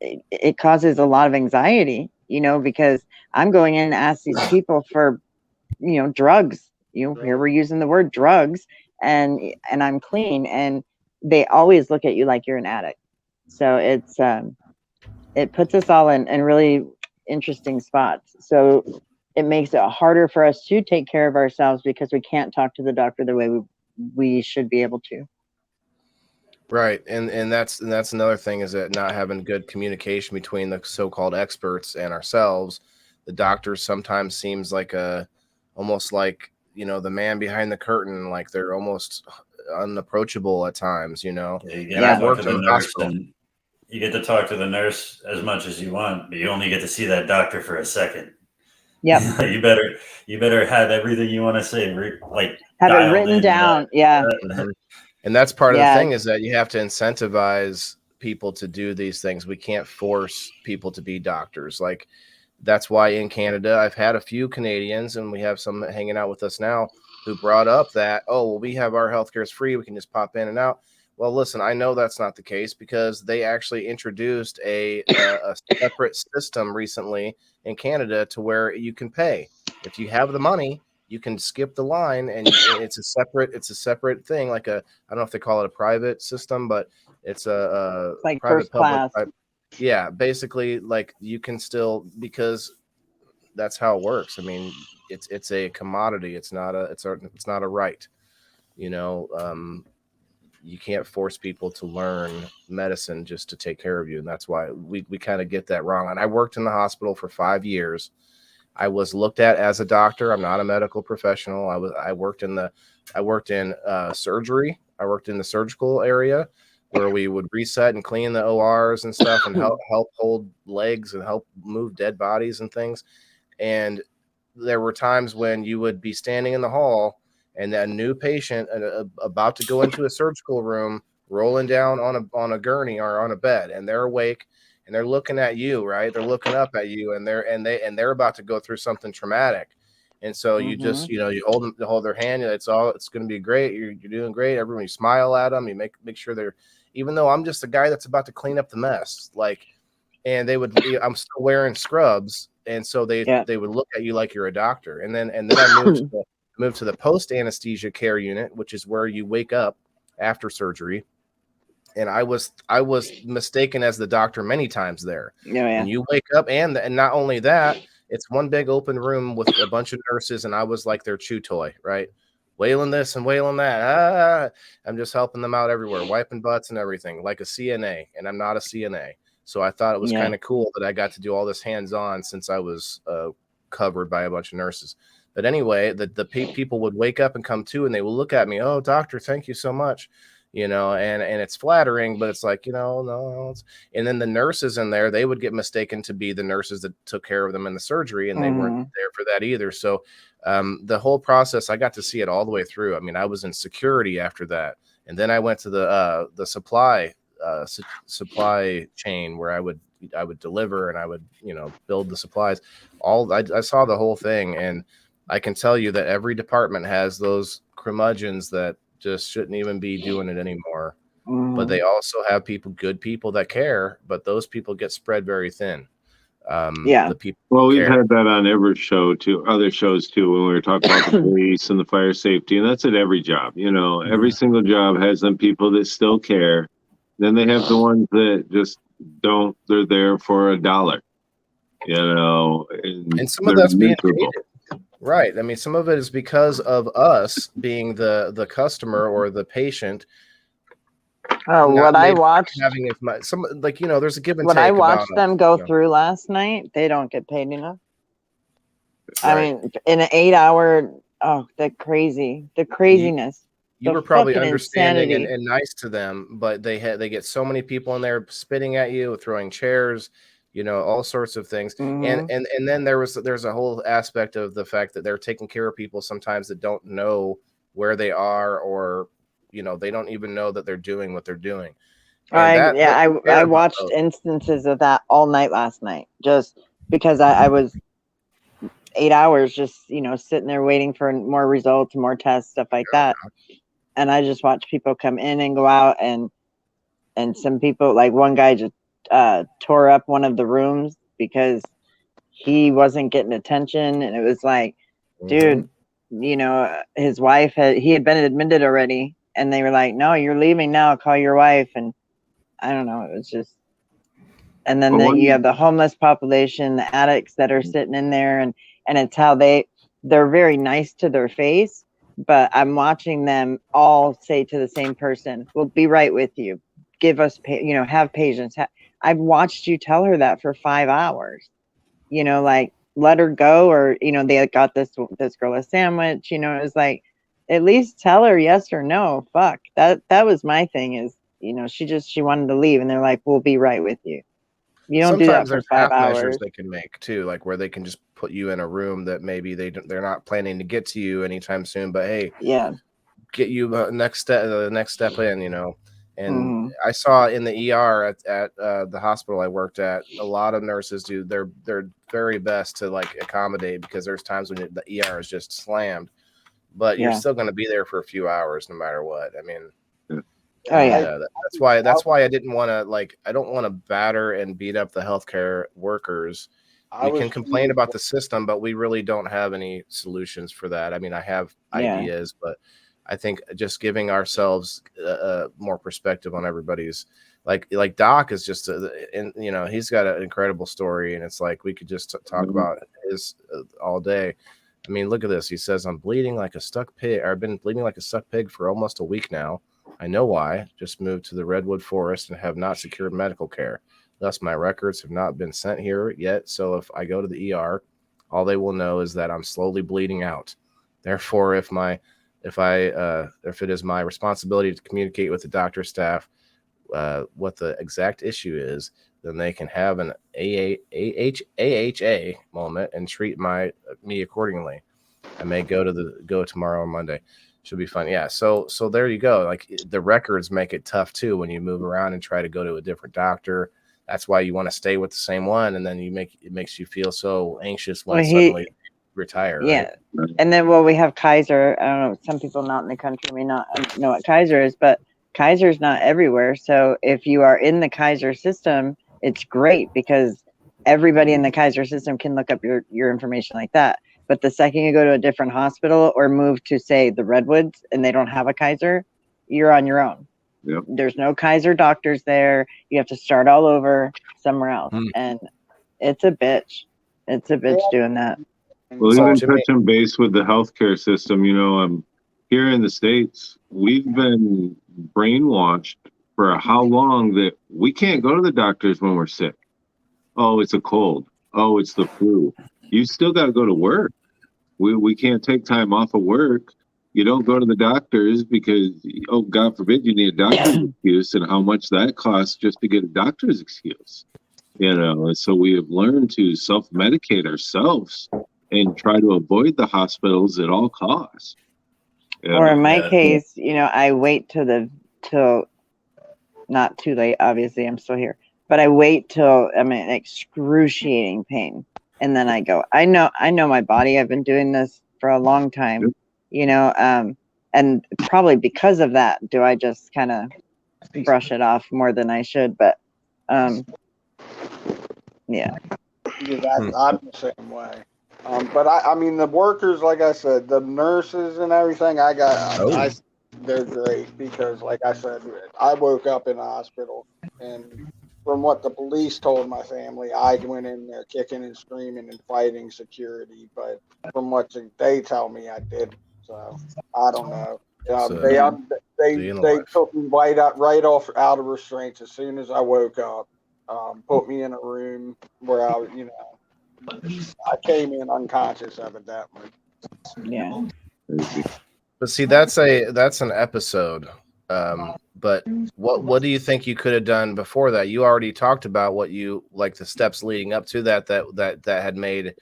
it causes a lot of anxiety, you know, because I'm going in and ask these people for, you know, drugs. You know, here we're using the word drugs, and I'm clean, and they always look at you like you're an addict. So it puts us all in really interesting spots. So it makes it harder for us to take care of ourselves because we can't talk to the doctor the way we should be able to. Right, and that's another thing, is that not having good communication between the so-called experts and ourselves. The doctor sometimes seems like almost like, you know, the man behind the curtain, like they're almost unapproachable at times, you know. Yeah, you get And to I've talk worked to in the the nurse, hospital. and you get to talk to the nurse as much as you want, but you only get to see that doctor for a second. Yep. you better have everything you want to say like Have it dialed written in. down. Yeah. Mhm. And that's part of the Yeah. thing, is that you have to incentivize people to do these things. We can't force people to be doctors. Like, that's why in Canada, I've had a few Canadians, and we have some hanging out with us now, who brought up that, oh, well, we have our healthcare is free. We can just pop in and out. Well, listen, I know that's not the case, because they actually introduced a separate system recently in Canada to where you can pay. If you have the money, you can skip the line, and it's a separate thing. Like I don't know if they call it a private system, but it's a It's like private first public. class. Yeah, basically, like, you can still, because that's how it works. I mean, it's a commodity. It's not a right. You know, you can't force people to learn medicine just to take care of you, and that's why we kind of get that wrong. And I worked in the hospital for 5 years. I was looked at as a doctor. I'm not a medical professional. I worked in surgery. I worked in the surgical area. where we would reset and clean the ORs and stuff and help hold legs and help move dead bodies and things. And there were times when you would be standing in the hall and a new patient about to go into a surgical room, rolling down on a gurney or on a bed, and they're awake and they're looking at you, right? They're looking up at you, and they're about to go through something traumatic. And so you just, you hold their hand. It's going to be great. You're doing great. Everyone, you smile at them. You make sure they're, even though I'm just a guy that's about to clean up the mess, and I'm still wearing scrubs. And so they would look at you like you're a doctor. And then I moved to the post anesthesia care unit, which is where you wake up after surgery. And I was mistaken as the doctor many times there. And you wake up, and not only that, it's one big open room with a bunch of nurses, and I was like their chew toy, right? Wailing this and wailing that. I'm just helping them out everywhere, wiping butts and everything, like a CNA, and I'm not a CNA. So I thought it was kind of cool that I got to do all this hands-on since I was covered by a bunch of nurses. But anyway, the people would wake up and come to, and they will look at me, "Oh, doctor, thank you so much." And it's flattering, but it's like, no. And then the nurses in there, they would get mistaken to be the nurses that took care of them in the surgery, and they weren't there for that either. So the whole process, I got to see it all the way through. I mean, I was in security after that, and then I went to the supply chain where I would deliver, and I would build the supplies. I saw the whole thing, and I can tell you that every department has those curmudgeons that just shouldn't even be doing it anymore. But they also have good people that care, but those people get spread very thin. The people. Well, we've had that on every show too, other shows too, when we were talking about the police and the fire safety, and that's at every job. Every single job has them people that still care. Then they have the ones that just don't. They're there for $1. And some of that's being hated. Right. I mean, some of it is because of us being the customer or the patient. What I watched, having as much, there's a give and what take. I watched them go through last night, they don't get paid enough. Right. I mean, in an 8-hour, the craziness. You were probably understanding and nice to them, but they get so many people in there spitting at you, throwing chairs, all sorts of things. And then there's a whole aspect of the fact that they're taking care of people sometimes that don't know where they are, or they don't even know that they're doing what they're doing. I watched instances of that all night last night, just because I was 8 hours just sitting there waiting for more results, more tests, stuff like that. And I just watched people come in and go out, and some people, like one guy just tore up one of the rooms because he wasn't getting attention. And it was like, dude, his wife he had been admitted already, and they were like, no, you're leaving now, call your wife. And I don't know, it was just, and then you have the homeless population, the addicts that are sitting in there, and it's how they're very nice to their face, but I'm watching them all say to the same person, we'll be right with you, give us have patience. I've watched you tell her that for 5 hours, like, let her go. Or, they got this girl a sandwich, it was like, at least tell her yes or no. Fuck, that was my thing, is, she wanted to leave, and they're like, we'll be right with you. You don't do that for 5 hours. Measures they can make too, like where they can just put you in a room that maybe they're not planning to get to you anytime soon, but hey, get you the next step in, And I saw in the ER at the hospital I worked at, a lot of nurses do their very best to like accommodate, because there's times when the ER is just slammed, but you're still going to be there for a few hours no matter what. I mean, that's why I didn't want to, I don't want to batter and beat up the healthcare workers. We can complain about the system, but we really don't have any solutions for that. I mean, I have ideas, but I think just giving ourselves more perspective on everybody's, like Doc is just, he's got an incredible story, and it's like we could just talk about his all day. I mean, look at this. He says, I'm bleeding like a stuck pig. I've been bleeding like a stuck pig for almost a week now. I know why. Just moved to the Redwood Forest and have not secured medical care. Thus, my records have not been sent here yet. So if I go to the ER, all they will know is that I'm slowly bleeding out. Therefore, if it is my responsibility to communicate with the doctor staff what the exact issue is, then they can have an AHA moment and treat me accordingly. I may go tomorrow or Monday. Should be fun. Yeah. So there you go. Like the records make it tough too when you move around and try to go to a different doctor. That's why you want to stay with the same one, and then it makes you feel so anxious when suddenly retire. Yeah. Right? And then we have Kaiser. I don't know. Some people not in the country may not know what Kaiser is, but Kaiser's not everywhere. So if you are in the Kaiser system, it's great because everybody in the Kaiser system can look up your information like that. But the second you go to a different hospital or move to, say, the Redwoods and they don't have a Kaiser, you're on your own. Yep. There's no Kaiser doctors there. You have to start all over somewhere else. And it's a bitch. It's a bitch doing that. Well, even touching base with the healthcare system, here in the States, we've been brainwashed for how long that we can't go to the doctors when we're sick. Oh, it's a cold. Oh, it's the flu. You still got to go to work. We can't take time off of work. You don't go to the doctors because, oh, God forbid, you need a doctor's excuse, and how much that costs just to get a doctor's excuse. And so we have learned to self-medicate ourselves and try to avoid the hospitals at all costs. Or in my case, I wait till not too late. Obviously, I'm still here, but I wait till I'm in excruciating pain, and then I go. I know my body. I've been doing this for a long time, and probably because of that, do I just kind of brush it off more than I should? But yeah. I'm the same way. But I mean, the workers, like I said, the nurses and everything, they're great because, like I said, I woke up in a hospital, and from what the police told my family, I went in there kicking and screaming and fighting security. But from what they tell me, I didn't. So I don't know. They took me right off out of restraints as soon as I woke up. Put me in a room where I came in unconscious evidently. Yeah. But see, that's an episode. But what do you think you could have done before that? You already talked about what you like, the steps leading up to that had made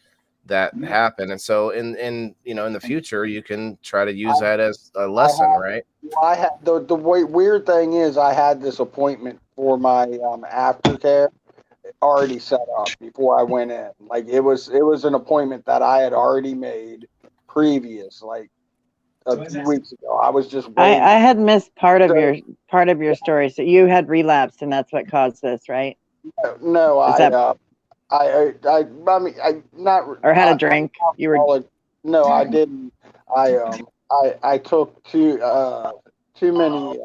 that happen. And so in the future, you can try to use that as a lesson, right? I had the weird thing is I had this appointment for my aftercare already set up before I went in. Like it was an appointment that I had already made previous, like a few weeks ago. I was just waiting. I had missed part of your story. So you had relapsed, and that's what caused this, right? No, I mean, I not or had a drink. You were no, I didn't. I took too many.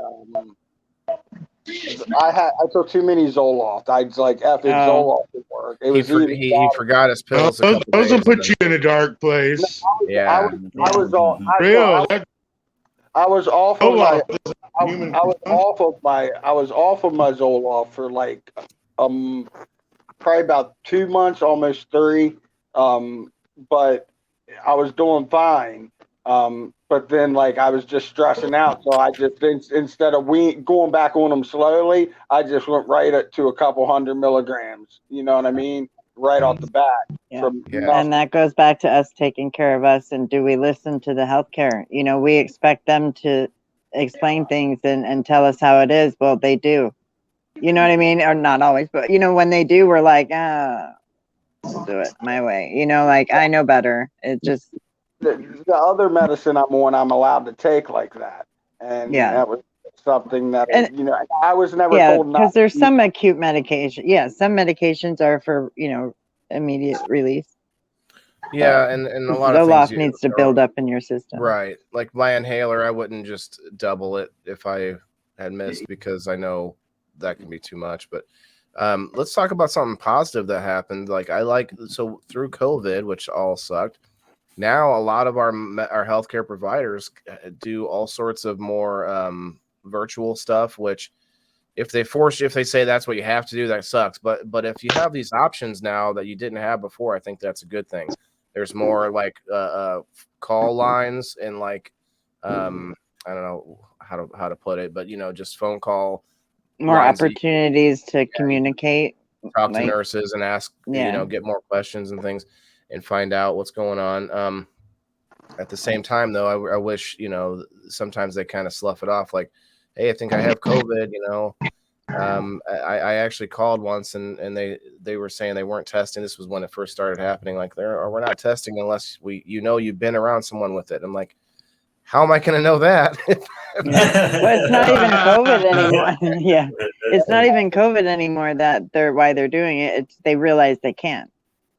I took too many Zoloft. I was like, "F it, Zoloft would work." It was he forgot his pills. Those will put you in a dark place. Yeah, I was off of my. I was off of my Zoloft for like probably about 2 months, almost 3. But I was doing fine. But then like I was just stressing out, so I just instead of going back on them slowly, I just went right to a couple 100 milligrams. You know what I mean? Right off the bat. Yeah. And that goes back to us taking care of us. And do we listen to the healthcare? We expect them to explain things and tell us how it is. Well, they do. You know what I mean? Or not always, but when they do, we're like, we'll do it my way. Like I know better. It just the other medicine I'm on, I'm allowed to take like that, and that was something that I was never told not. Because there's some acute medication. Yeah, some medications are for immediate release. Yeah, and a lot of Zoloft things needs to build up in your system. Right, like my inhaler, I wouldn't just double it if I had missed because I know that can be too much. But let's talk about something positive that happened. So through COVID, which all sucked. Now a lot of our healthcare providers do all sorts of more virtual stuff, which if they say that's what you have to do, that sucks. But if you have these options now that you didn't have before, I think that's a good thing. There's more like call lines and like I don't know how to put it, but just phone call More lines that you opportunities to communicate. talk to Like, nurses and ask, yeah. get more questions and things and find out what's going on. At the same time, though, I wish, sometimes they kind of slough it off like, hey, I think I have COVID, I actually called once and they were saying they weren't testing. This was when it first started happening. Like, we're not testing unless you've been around someone with it. I'm like, how am I going to know that? Well, it's not even COVID anymore. Yeah, it's not even COVID anymore why they're doing it. It's they realize they can't.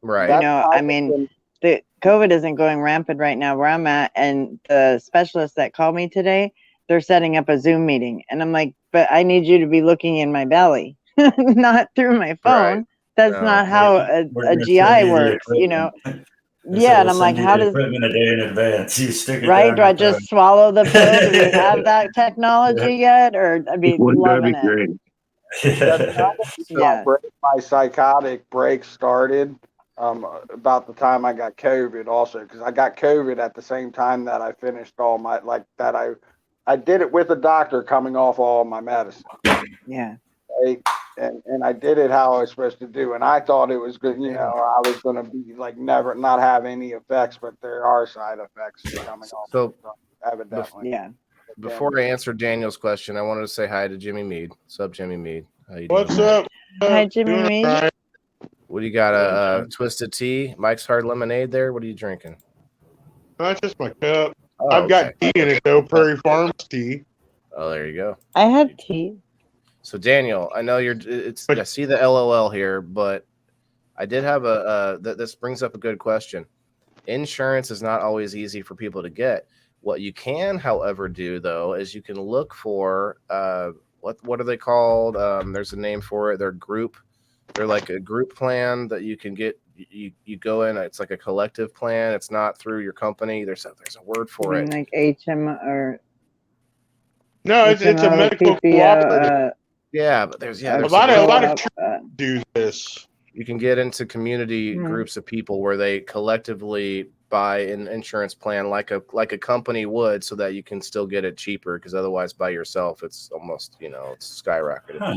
Right. I mean, the COVID isn't going rampant right now where I'm at, and the specialists that called me today, they're setting up a Zoom meeting, and I'm like, but I need you to be looking in my belly, not through my phone. Right. That's not how a GI works, Yeah, and I'm like, how does equipment a day in advance? You stick it right? down Do I just swallow the pill? Do we have that technology yet? Or I'd be loving it. Great. Yeah. My psychotic break started about the time I got COVID also, because I got COVID at the same time that I finished all my, I did it with a doctor coming off all my medicine. Yeah. Right? And I did it how I was supposed to do. And I thought it was good, I was going to be like never not have any effects, but there are side effects coming off. So evidently. Yeah. Before I answer Daniel's question, I wanted to say hi to Jimmy Mead. What's up, Jimmy Mead? How you doing? What's up? Hi, Jimmy Mead. Right. What do you got? A twisted tea? Mike's Hard Lemonade there? What are you drinking? That's just my cup. Oh, I've got tea in it, though. Prairie Farms tea. Oh, there you go. I have tea. So, Daniel, I know I see the LOL here, but I did have this brings up a good question. Insurance is not always easy for people to get. What you can, however, do, though, is you can look for, what are they called? There's a name for it. They're like a group plan that you can get. You go in, it's like a collective plan. It's not through your company. There's a word for it. Like HM or no, it's a medical cooperative. Yeah, but there's a lot of do this. You can get into community groups of people where they collectively buy an insurance plan like a company would, so that you can still get it cheaper, because otherwise by yourself it's almost it's skyrocketed. Huh.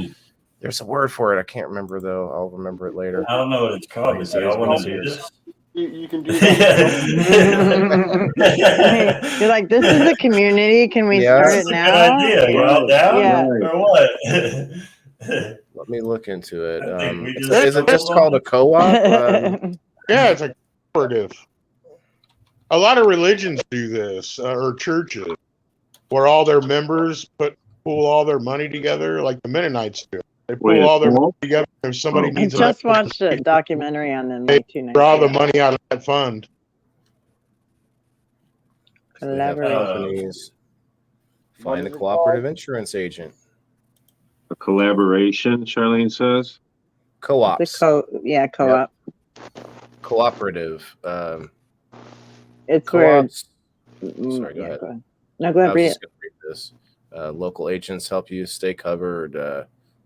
There's a word for it. I can't remember though. I'll remember it later. I don't know what it's called. But I want to do this. You can do that. You're like, this is a community. Can we start it now? Good idea. You all down? Yeah. Or what? Let me look into it. Is it just called a co-op? Yeah, it's a cooperative. A lot of religions do this, or churches, where all their members pool all their money together, like the Mennonites do. They pool all their money together. If somebody needs, I just watched a documentary on them. They draw the money out of that fund. Companies. Find a cooperative insurance agent. A collaboration, Charlene says. Co-ops. Co-op. Yep. Cooperative. It's co-ops. where. Sorry, go ahead. No, go ahead. Read this. Local agents help you stay covered.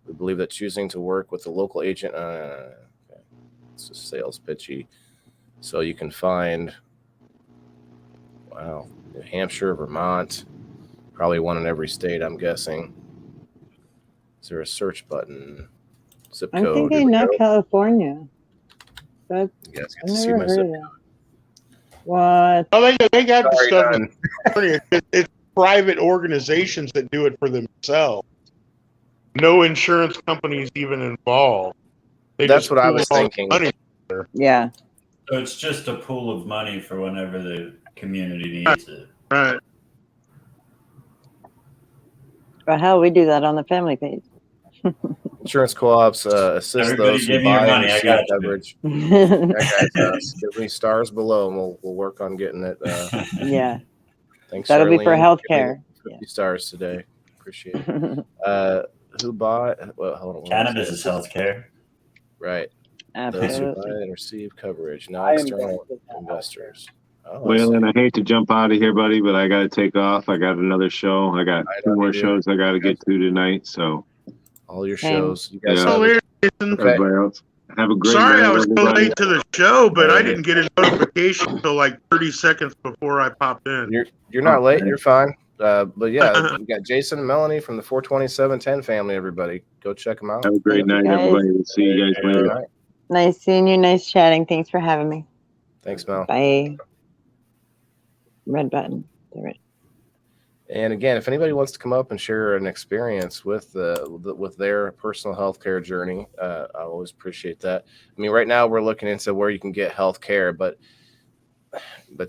We believe that choosing to work with a local agent, it's a sales pitchy. So you can find, New Hampshire, Vermont, probably one in every state, I'm guessing. Is there a search button? Zip code? I'm thinking not California. But you guys get to see my zip code. What? Oh, they got the stuff. It's private organizations that do it for themselves. No insurance companies even involved. That's what I was thinking. Yeah. So it's just a pool of money for whenever the community needs it. Right. But hell, we do that on the family page. Insurance co-ops assist those who buy and receive coverage. Give me stars below, and we'll work on getting it. Yeah. Thanks. That'll Charlene. be for healthcare. 50 stars today. Appreciate it. Who bought? Well, hold on. Cannabis is healthcare. Right. Absolutely. Those who buy and receive coverage, not external investors. Well, and I hate to jump out of here, buddy, but I got to take off. I got another show. I got two more shows I got to get to tonight. So all your shows. You guys everybody else. Have a great Sorry night, I was so everybody. late to the show, but I didn't get a notification until like 30 seconds before I popped in. You're not late. You're fine. But yeah, we got Jason and Melanie from the 42710 family. Everybody, go check them out. Have a great Thank you, night, guys. everybody. We'll see you guys Good later. night. Nice seeing you. Nice chatting. Thanks for having me. Thanks, Mel. Bye. Red button. There it. And again, if anybody wants to come up and share an experience with with their personal healthcare journey, I always appreciate that. I mean, right now we're looking into where you can get healthcare, but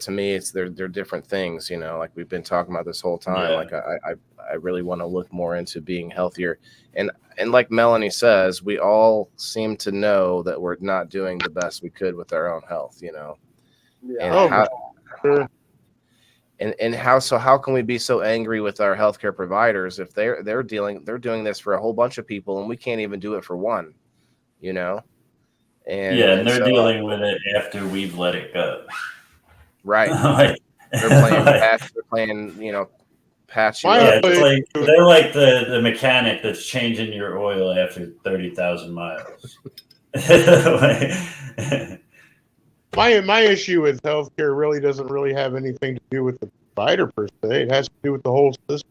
to me, it's they're different things. You know, like we've been talking about this whole time. Yeah. Like I really want to look more into being healthier, and like Melanie says, we all seem to know that we're not doing the best we could with our own health. You know, and Oh, how. sure. And how can we be so angry with our healthcare providers if they're doing this for a whole bunch of people and we can't even do it for one, you know? And they're so, dealing with it after we've let it go. right. Like, They're playing patch, patch you My up. it's like they're like the mechanic that's changing your oil after 30,000 miles. My issue with healthcare really doesn't really have anything to do with the provider per se. It has to do with the whole system.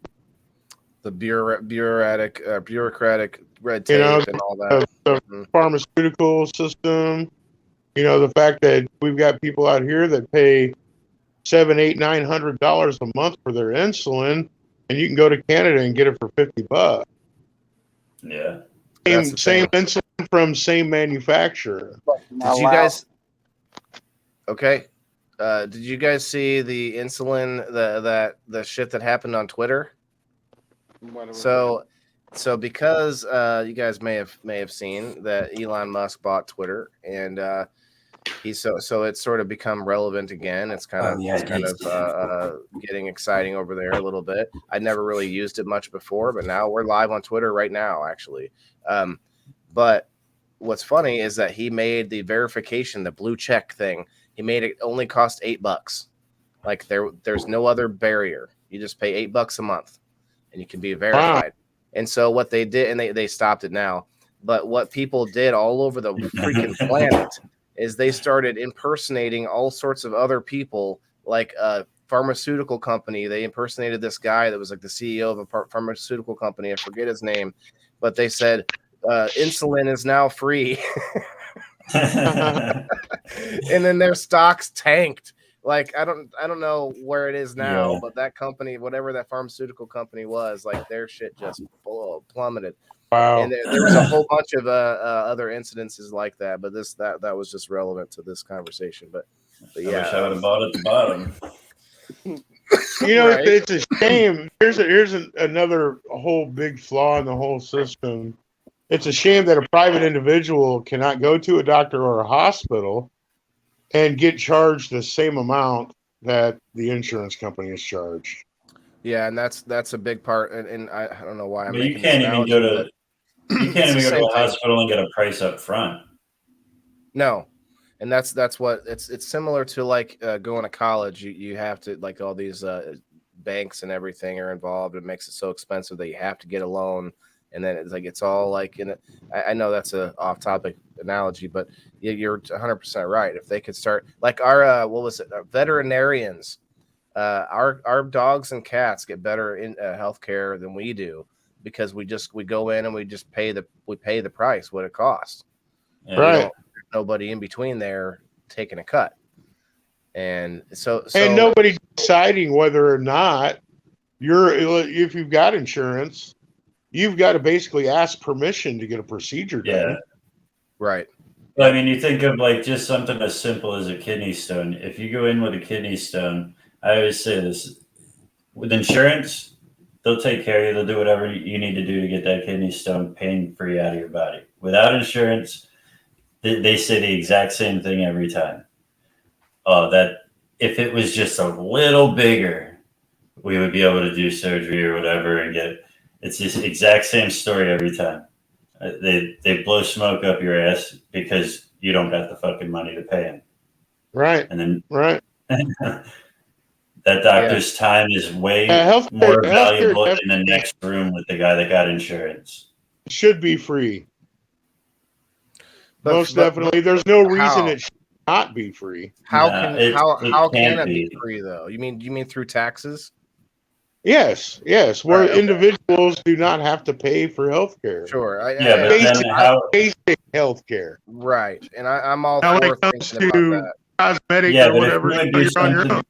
The bureaucratic red tape You know, and all that. the pharmaceutical system. You know, the fact that we've got people out here that pay $700, $800, $900 a month for their insulin, and you can go to Canada and get it for $50. Yeah. Same insulin from same manufacturer. Did you guys? Okay. Did you guys see the insulin the shit that happened on Twitter? So because you guys may have seen that Elon Musk bought Twitter, and so it's sort of become relevant again. It's kind of getting exciting over there a little bit. I never really used it much before, but now we're live on Twitter right now, actually. But what's funny is that he made the verification, the blue check thing. He made it only cost $8. Like there's no other barrier. You just pay $8 a month, and you can be verified. Wow. And so what they did, and they stopped it now. But what people did all over the freaking planet is they started impersonating all sorts of other people, like a pharmaceutical company. They impersonated this guy that was like the CEO of a pharmaceutical company. I forget his name, but they said insulin is now free. And then their stocks tanked. Like I don't know where it is now, but that company, whatever that pharmaceutical company was, like their shit just plummeted. Wow. And there was a whole bunch of other incidences like that, but that was just relevant to this conversation. But yeah, I wish I would have bought at the bottom. You know, right? It's a shame. Here's another whole big flaw in the whole system. It's a shame that a private individual cannot go to a doctor or a hospital and get charged the same amount that the insurance company is charged. Yeah, and that's a big part. And I don't know why I'm making you can't even go to a hospital and get a price up front. No, and that's what it's similar to like going to college. You have to, like, all these banks and everything are involved. It makes it so expensive that you have to get a loan. And then it's all like I know that's a off-topic analogy, but you're 100% right. If they could start like our veterinarians, our dogs and cats get better in healthcare than we do because we go in and we just pay the price what it costs. Yeah. Right. There's nobody in between there taking a cut, and so and nobody deciding whether or not if you've got insurance. You've got to basically ask permission to get a procedure done. Yeah. Right. I mean, you think of like just something as simple as a kidney stone. If you go in with a kidney stone, I always say this, with insurance, they'll take care of you. They'll do whatever you need to do to get that kidney stone pain-free out of your body. Without insurance, they say the exact same thing every time. That if it was just a little bigger, we would be able to do surgery or whatever and get it. It's the exact same story every time. They blow smoke up your ass because you don't got the fucking money to pay them. Right. And then that doctor's time is way more valuable in the next room with the guy that got insurance. Should be free. Most definitely. There's no reason it should not be free. How can it be free though? You mean through taxes? Yes, where Right, okay. individuals do not have to pay for health care. Sure. Yeah, but then how? Basic health care. Right, and I'm all Now, when for it comes thinking about to that. cosmetics Yeah, or but if whatever, you would you're do on your own. something,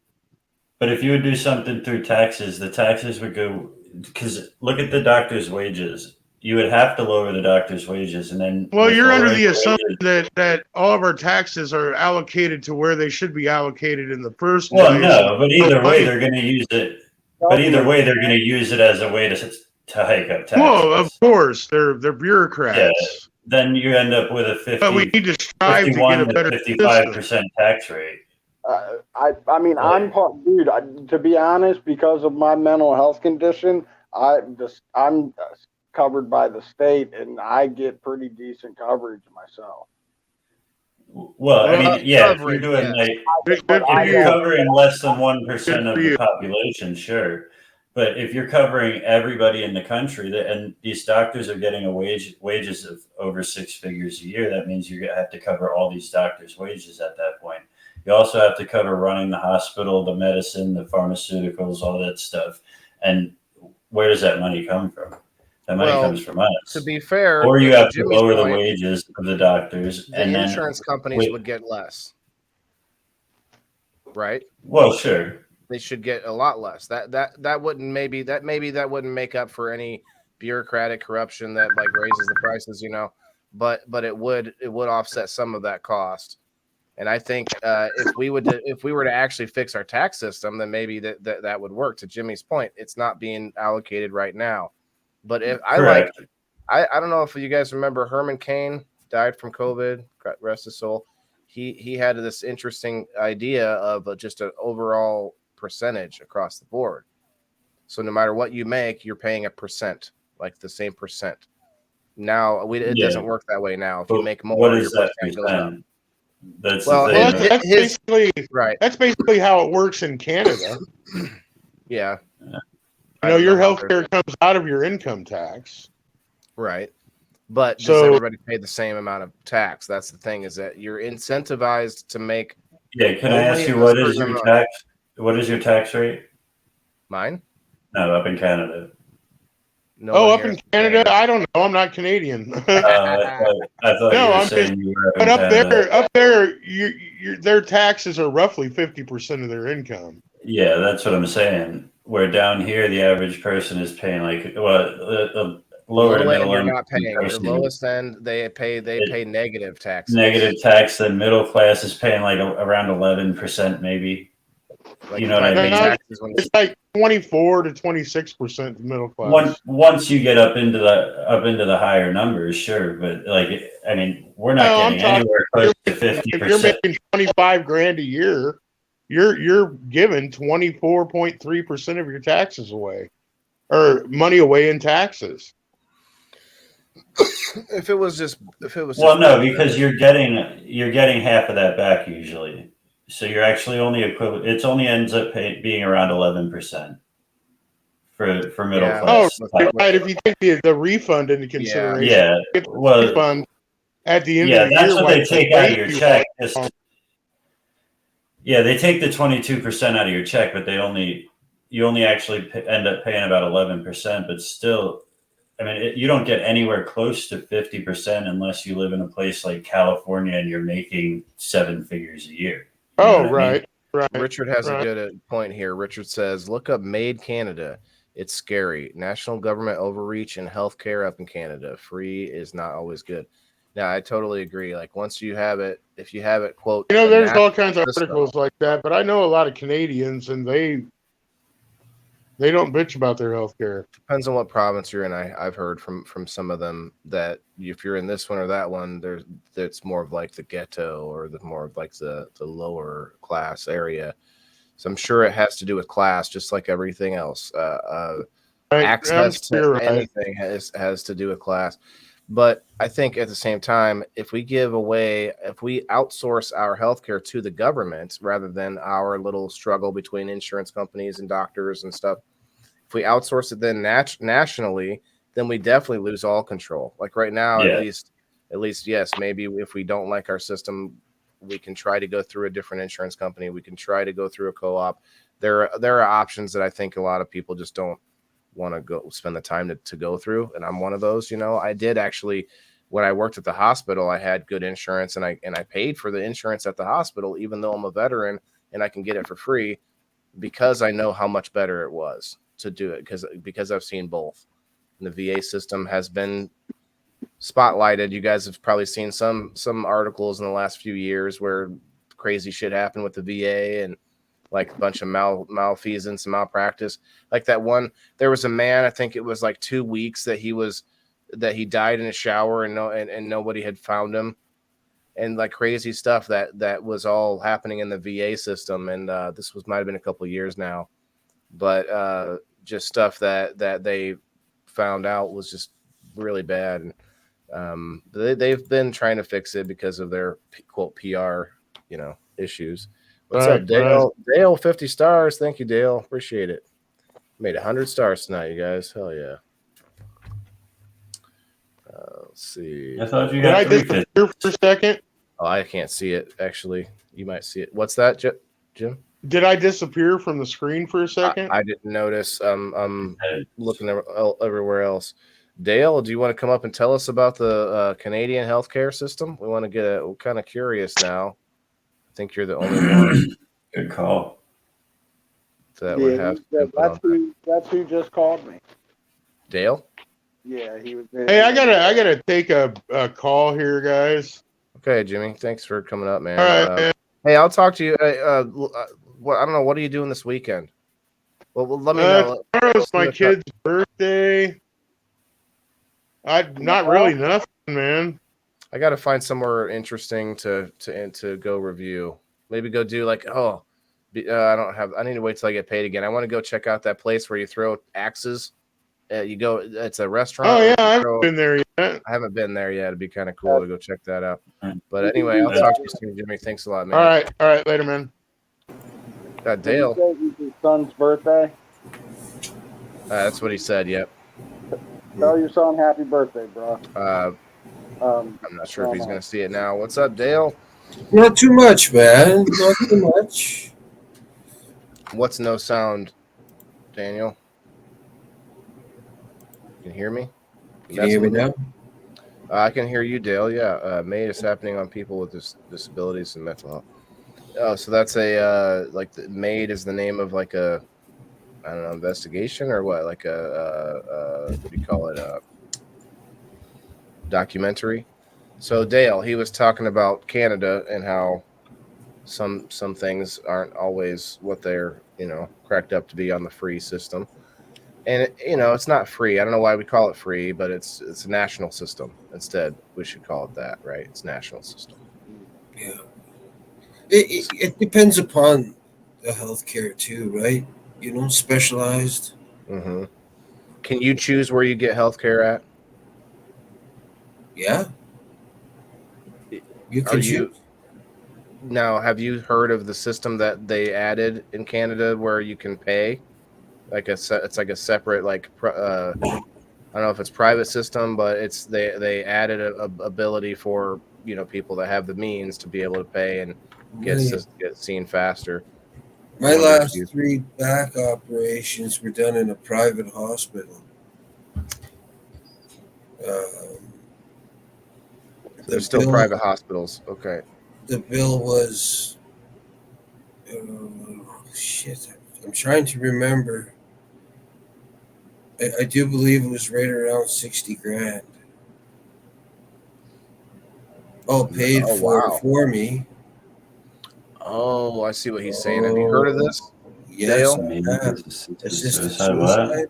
but if you would do something through taxes, the taxes would go, because look at the doctor's wages. You would have to lower the doctor's wages, and then Well, with you're under lowering the the assumption wages, that all of our taxes are allocated to where they should be allocated in the first well, place. no, but either way, money. they're going to use it. But either way, they're going to use it as a way to hike up taxes. Well, of course, they're Yeah, bureaucrats. then you end up with a But we need to strive to get 51 a to better 55% tax rate. I mean, dude. To be honest, because of my mental health condition, I'm covered by the state, and I get pretty decent coverage myself. Well, I mean, yeah, if you're Coverage, doing yes. like, if you're covering less than 1% of the population, sure. But if you're covering everybody in the country, and these doctors are getting wages of over 6 figures a year, that means you have to cover all these doctors' wages at that point. You also have to cover running the hospital, the medicine, the pharmaceuticals, all that stuff. And where does that money come from? That money comes from us. To be fair, or you have to Jimmy's lower the point, wages of the doctors, the and insurance then companies would get less, right? Well, sure. They should get a lot less. That wouldn't make up for any bureaucratic corruption that like raises the prices, you know. But it would offset some of that cost. And I think if we were to actually fix our tax system, then maybe that would work. To Jimmy's point, it's not being allocated right now. But if I don't know if you guys remember Herman Cain died from COVID. God rest his soul. He had this interesting idea of just an overall percentage across the board. So no matter what you make, you're paying a percent, like the same percent. Now it doesn't work that way now. If you make more, what is your that percent goes up. That's Well, the thing. that's basically right. That's basically how it works in Canada. Yeah. You know, your health care comes out of your income tax. Right. But does So- everybody pay the same amount of tax? That's the thing, is that you're incentivized to make. Yeah, can I ask only you a what is certain your amount. tax? What is your tax rate? Mine? No, up in Canada. No up in Canada, I don't know. I'm not Canadian. I thought you were saying you were but up in Canada. up there, their taxes are roughly 50% of their income. Yeah, that's what I'm saying. Where down here, the average person is paying like the lower to middle you're end. not paying. The lowest end, they pay negative taxes. Negative tax. The middle class is paying like around 11%, maybe. Like you know what I mean? It's like 24 to 26% the middle class. Once you get up into the higher numbers, sure, but like I mean, we're not getting anywhere close to 50%. If you're making 25 grand a year, you're giving 24.3% of your taxes away, or money away in taxes. If it was no, because you're getting half of that back usually. So you're actually only equivalent. It only ends up being around 11% for middle class. Oh, right. If you take the refund into consideration, well, refund at the end of the year. Yeah, that's what they take out of your check. They take the 22% out of your check, but you only actually end up paying about 11%. But still, I mean, you don't get anywhere close to 50% unless you live in a place like California and you're making 7 figures a year. Right. Richard has a good point here. Richard says, look up Made Canada. It's scary. National government overreach in healthcare up in Canada. Free is not always good. Now, I totally agree. Like once you have it, if you have it, quote, there's all kinds of articles like that, but I know a lot of Canadians and they don't bitch about their healthcare. Depends on what province you're in. I've heard from some of them that if you're in this one or that one, it's more of like the ghetto or more of like the lower class area. So I'm sure it has to do with class, just like everything else. Access to anything has to do with class. But I think at the same time, if we outsource our healthcare to the government rather than our little struggle between insurance companies and doctors and stuff, if we outsource it then nationally, then we definitely lose all control. Like right now, at least, yes, maybe if we don't like our system, We can try to go through a different insurance company. We can try to go through a co-op. There are options that I think a lot of people just don't want to go spend the time to go through. And I'm one of those. I did actually, when I worked at the hospital, I had good insurance, and I paid for the insurance at the hospital, even though I'm a veteran and I can get it for free, because I know how much better it was to do it, because I've seen both. And the VA system has been spotlighted. You guys have probably seen some articles in the last few years where crazy shit happened with the VA, and like a bunch of malfeasance and malpractice. Like that one, there was a man, I think it was like 2 weeks that he died in a shower, and nobody had found him, and like crazy stuff that was all happening in the VA system. And this might have been a couple of years now, but just stuff that they found out was just really bad. And they've been trying to fix it because of their quote PR, issues. What's up, Dale? Right. Dale, 50 stars. Thank you, Dale. Appreciate it. Made 100 stars tonight, you guys. Hell yeah. Let's see. I thought you got 350 for a second. Oh, I can't see it, actually. You might see it. What's that, Jim? Did I disappear from the screen for a second? I didn't notice. I'm looking everywhere else. Dale, do you want to come up and tell us about the Canadian healthcare system? We want to we're kind of curious now. I think you're the only one. Good call. That would have. That's who just called me. Dale? Yeah, he was. Hey, I gotta take a call here, guys. Okay, Jimmy. Thanks for coming up, man. All right, man. Hey, I'll talk to you. I don't know. What are you doing this weekend? Well, let me know. Tomorrow's my kid's birthday. Not really nothing, man. I got to find somewhere interesting to go review. Maybe go do like, I need to wait till I get paid again. I want to go check out that place where you throw axes. It's a restaurant. Oh yeah, I haven't been there yet. I haven't been there yet. It'd be kind of cool to go check that out. But anyway, I'll talk to you soon, Jimmy. Thanks a lot, man. All right, later, man. Got Dale. It's his son's birthday. That's what he said. Yep. Tell your son happy birthday, bro. I'm not sure if he's going to see it now. What's up, Dale? Not too much, man. Not too much. What's no sound, Daniel? Can you hear me? Can you hear me now? I can hear you, Dale. Yeah. MAID is happening on people with disabilities and mental health. Oh, so that's the MAID is the name of like a, I don't know, investigation or what? Like what do you call it? Documentary. So Dale, he was talking about Canada and how some things aren't always what they're cracked up to be on the free system, and it's not free. I don't know why we call it free, but it's a national system instead. We should call it that, right? It's national system. Yeah, it depends upon the healthcare too, right? Specialized. Mm-hmm. Can you choose where you get healthcare at? Yeah. You can choose. Now, have you heard of the system that they added in Canada where you can pay? It's like a separate, I don't know if it's private system, but they added a ability for people that have the means to be able to pay and get seen faster. My last 3 back operations were done in a private hospital. They're still private hospitals. Okay. The bill was, shit. I'm trying to remember. I do believe it was right around 60 grand. All paid for me. Oh, I see what he's saying. Have you heard of this? Yes, Dale? Assisted suicide.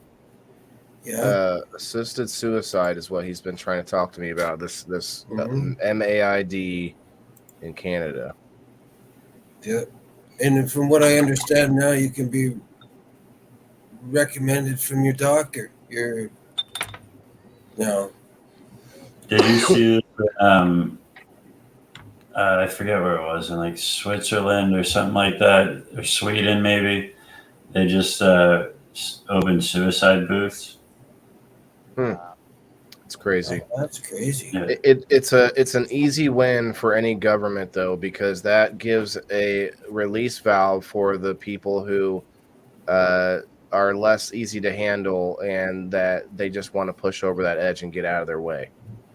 Yeah. Assisted suicide is what he's been trying to talk to me about. This MAID in Canada. Yeah. And from what I understand now, you can be recommended from your doctor. No. Did you see I forget where it was, in like Switzerland or something like that, or Sweden maybe. They just opened suicide booths. It's crazy. Oh, that's crazy. Yeah. It's an easy win for any government though, because that gives a release valve for the people who are less easy to handle and that they just want to push over that edge and get out of their way,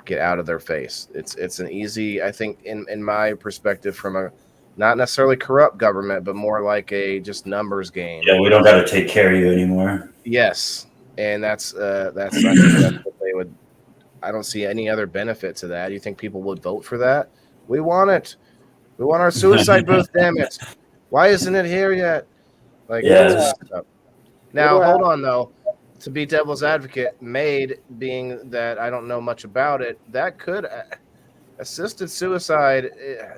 get out of their face. It's an easy, I think, in my perspective, from a not necessarily corrupt government, but more like a just numbers game. Yeah, we don't got to take care of you anymore. Yes, and that's I think that's what they would. I don't see any other benefit to that. You think people would vote for that? We want it. We want our suicide booth. Damn it! Why isn't it here yet? Like, Yeah. that's messed up. Now, hold on though. To be devil's advocate, MAID, being that I don't know much about it, that could assisted suicide.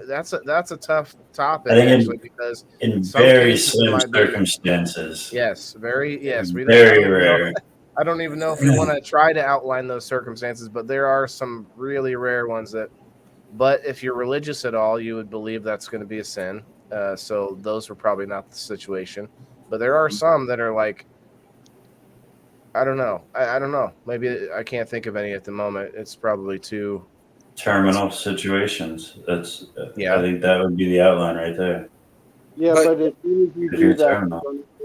That's a tough topic I think actually, because in some very cases it slim might be- circumstances. yes, very yes. We Very don't, rare. I don't even know if we want to try to outline those circumstances, but there are some really rare ones that. But if you're religious at all, you would believe that's going to be a sin. So those were probably not the situation. But there are some that are like, I don't know. I don't know. Maybe I can't think of any at the moment. It's probably too Terminal situations. That's Yeah. I think that would be the outline right there. Yeah, But- but as soon as you If do you're that, terminal.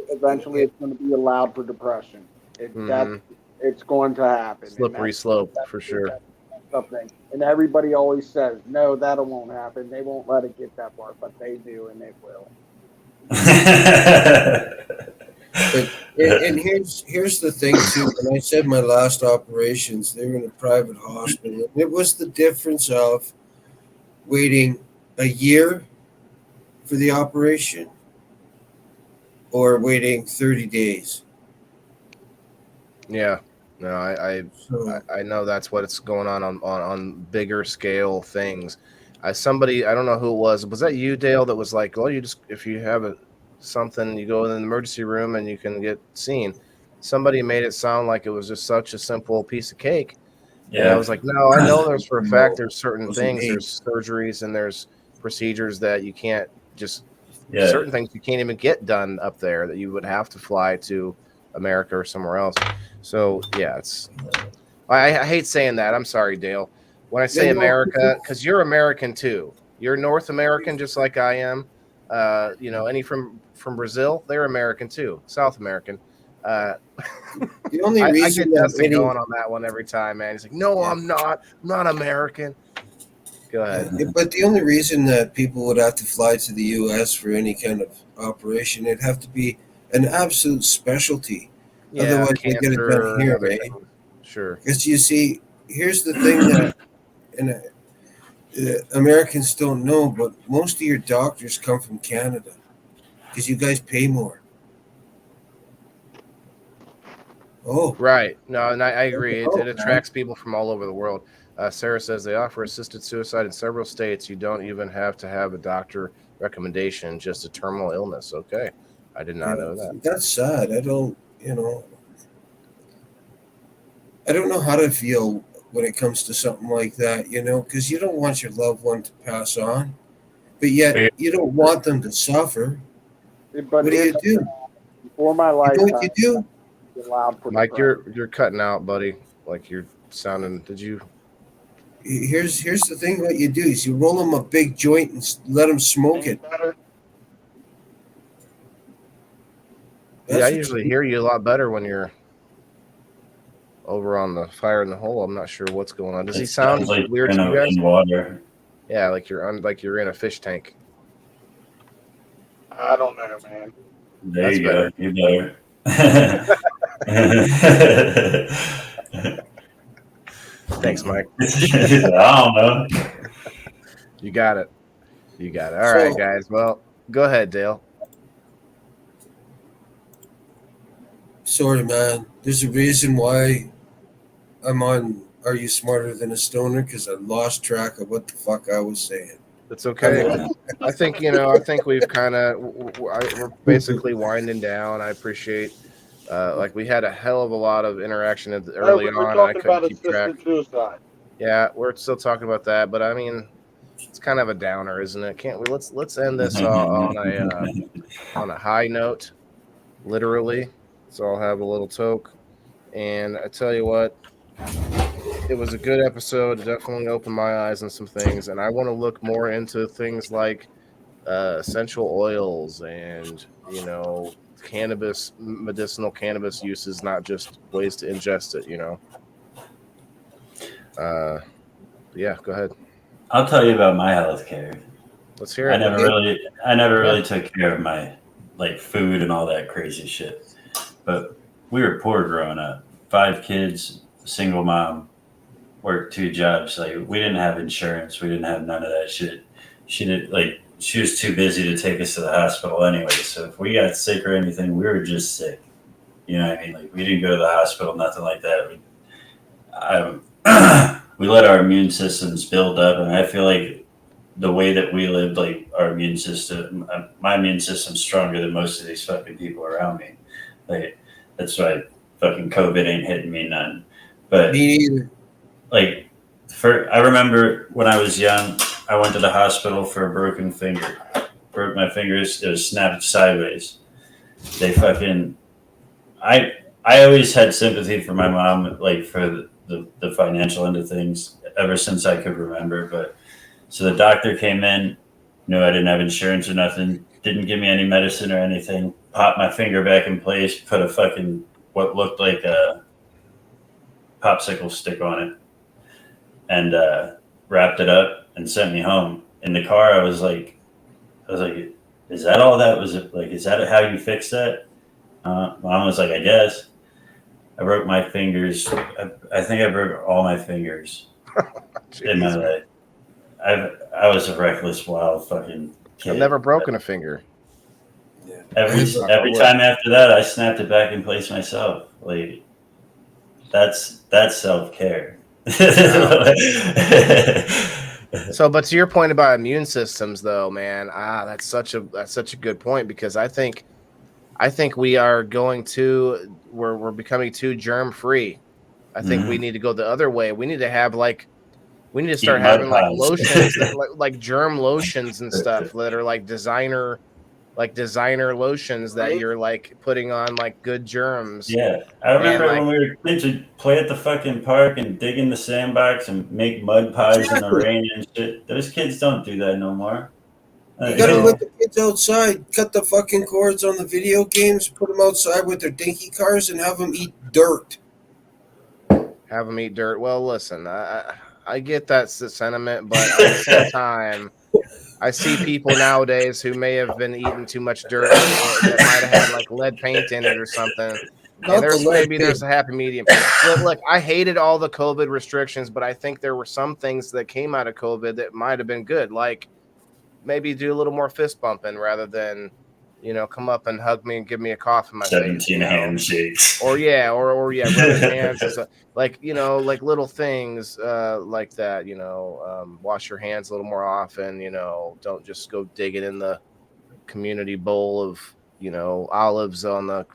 eventually it's going to be allowed for depression. Mhm. It's going to happen. And slippery that's- slope that's for sure. Something, and everybody always says, "No, that won't happen. They won't let it get that far," but they do, and they will. And here's the thing too. When I said my last operations, they were in a private hospital. It was the difference of waiting a year for the operation or waiting 30 days. Yeah. No, So I know that's what it's going on bigger scale things. Somebody, I don't know who it was. Was that you, Dale? That was like, well, you just if you have something, you go in the emergency room and you can get seen. Somebody made it sound like it was just such a simple piece of cake. And I was like, no, I know there's for a fact there's certain Wasn't things, me. there's surgeries and there's procedures that you can't just Yeah. certain things you can't even get done up there that you would have to fly to America or somewhere else. So yeah, I hate saying that. I'm sorry, Dale. When I say Yeah, no, America, because you're American too. You're North American just like I am. Any from Brazil, they're American too. South American. the only I reason get that Dustin many, going on that one every time, man. He's like, no, Yeah. I'm not American. Go ahead. but the only reason that people would have to fly to the U.S. for any kind of operation, it'd have to be an absolute specialty. Otherwise, they get it cancer done and here, other right? things. Sure. Because you see, here's the thing that Americans don't know, but most of your doctors come from Canada because you guys pay more. Oh, Right. No, and I agree. It Oh, attracts people from all over the world. Sarah says they offer assisted suicide in several states. You don't even have to have a doctor recommendation, just a terminal illness. Okay. I did not know that. That's sad. I don't know how to feel when it comes to something like that, because you don't want your loved one to pass on, but yet you don't want them to suffer. But What do you it's- do? For my You know lifetime, what you do? it's allowed for Mike, depression. you're cutting out, buddy. Like you're sounding. Did you? Here's the thing. What you do is you roll them a big joint and let them smoke it. Better. That's Yeah, I what usually you- hear you a lot better when you're over on the fire in the hole. I'm not sure what's going on. Does he It sound sounds like weird to in you guys? in water. Yeah, like you're in a fish tank. I don't know, man. There That's you go. better. You're better. Thanks, Mike. I don't know. You got it. All right, So- guys. Well, go ahead, Dale. Sorry, man. There's a reason why I'm on Are You Smarter Than a Stoner? Because I lost track of what the fuck I was saying. It's okay. I think we've kind of we're basically winding down. I appreciate we had a hell of a lot of interaction early we're on, and I talking couldn't about keep track. assisted suicide. Yeah, we're still talking about that, but I mean, it's kind of a downer, isn't it? Can't we? Let's end this on a high note, literally. So I'll have a little toke, and I tell you what, it was a good episode. It definitely opened my eyes on some things, and I want to look more into things like essential oils and cannabis, medicinal cannabis uses, not just ways to ingest it. Yeah, go ahead. I'll tell you about my health care. Let's hear I it. never really took care of my like food and all that crazy shit. But we were poor growing up. 5 kids, single mom, worked 2 jobs. Like we didn't have insurance. We didn't have none of that shit. She was too busy to take us to the hospital anyway. So if we got sick or anything, we were just sick. You know what I mean? Like we didn't go to the hospital, nothing like that. We let our immune systems build up, and I feel like the way that we lived, like our immune system, my immune system's stronger than most of these fucking people around me. Like that's why fucking COVID ain't hitting me none. But Me neither. like, I remember when I was young, I went to the hospital for a broken finger. Broke my fingers. It was snapped sideways. They fucking. I always had sympathy for my mom, like for the financial end of things, ever since I could remember. But so the doctor came in, knew I didn't have insurance or nothing, didn't give me any medicine or anything, popped my finger back in place, put a fucking what looked like a popsicle stick on it, and wrapped it up and sent me home. In the car, I was like, is that all that was? Like, is that how you fix that? Mom was like, I guess. I broke my fingers. I think I broke all my fingers in my life. I was a reckless, wild fucking kid. I've never broken a finger. Every time after that, I snapped it back in place myself. Like that's self-care. So, but to your point about immune systems, though, man, that's such a good point, because I think we are we're becoming too germ free. I think we need to go the other way. We need to start having like lotions like germ lotions and stuff that are like designer lotions that you're like putting on like good germs. Yeah, I remember when we were kids, we'd play at the fucking park and dig in the sandbox and make mud pies in the rain and shit. Those kids don't do that no more. You gotta let the kids outside. Cut the fucking cords on the video games. Put them outside with their dinky cars and have them eat dirt. Have them eat dirt. Well, listen, I get that sentiment, but at the same time, I see people nowadays who may have been eating too much dirt that might have had like lead paint in it or something. And there's a happy medium. Look, I hated all the COVID restrictions, but I think there were some things that came out of COVID that might have been good, like maybe do a little more fist bumping rather than, come up and hug me and give me a cough in my 17 face. handshakes. Or rubbing hands and stuff. Like, like little things like that, wash your hands a little more often, don't just go digging in the community bowl of, olives on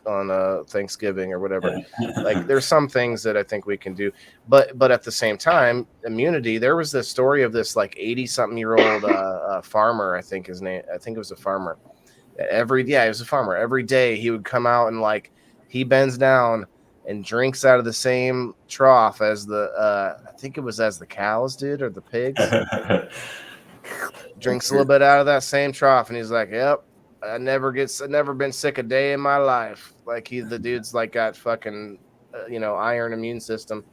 Thanksgiving or whatever. Like there's some things that I think we can do, but at the same time, immunity. There was this story of this like 80-something-year-old farmer. I think it was a farmer. He was a farmer. Every day he would come out and like he bends down and drinks out of the same trough as I think it was as the cows did or the pigs. Drinks a little bit out of that same trough, and he's like, "Yep, I've never been sick a day in my life." Like the dude's like got fucking iron immune system,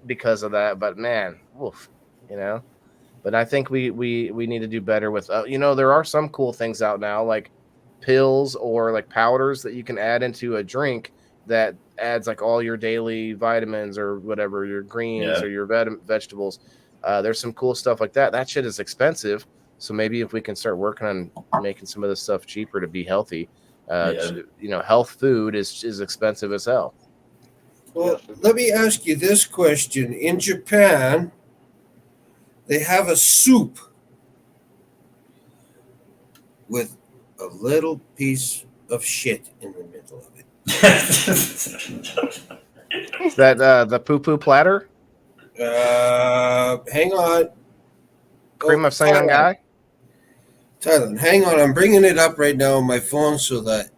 because of that. But man, woof, But I think we need to do better with there are some cool things out now, like pills or like powders that you can add into a drink that adds like all your daily vitamins or whatever, your greens or your vegetables. There's some cool stuff like that. That shit is expensive. So maybe if we can start working on making some of this stuff cheaper to be healthy, health food is expensive as hell. Well, let me ask you this question. In Japan, they have a soup with a little piece of shit in the middle of it. Is that the poo-poo platter? Hang on. Cream of Saigon guy? Thailand. Hang on. I'm bringing it up right now on my phone so that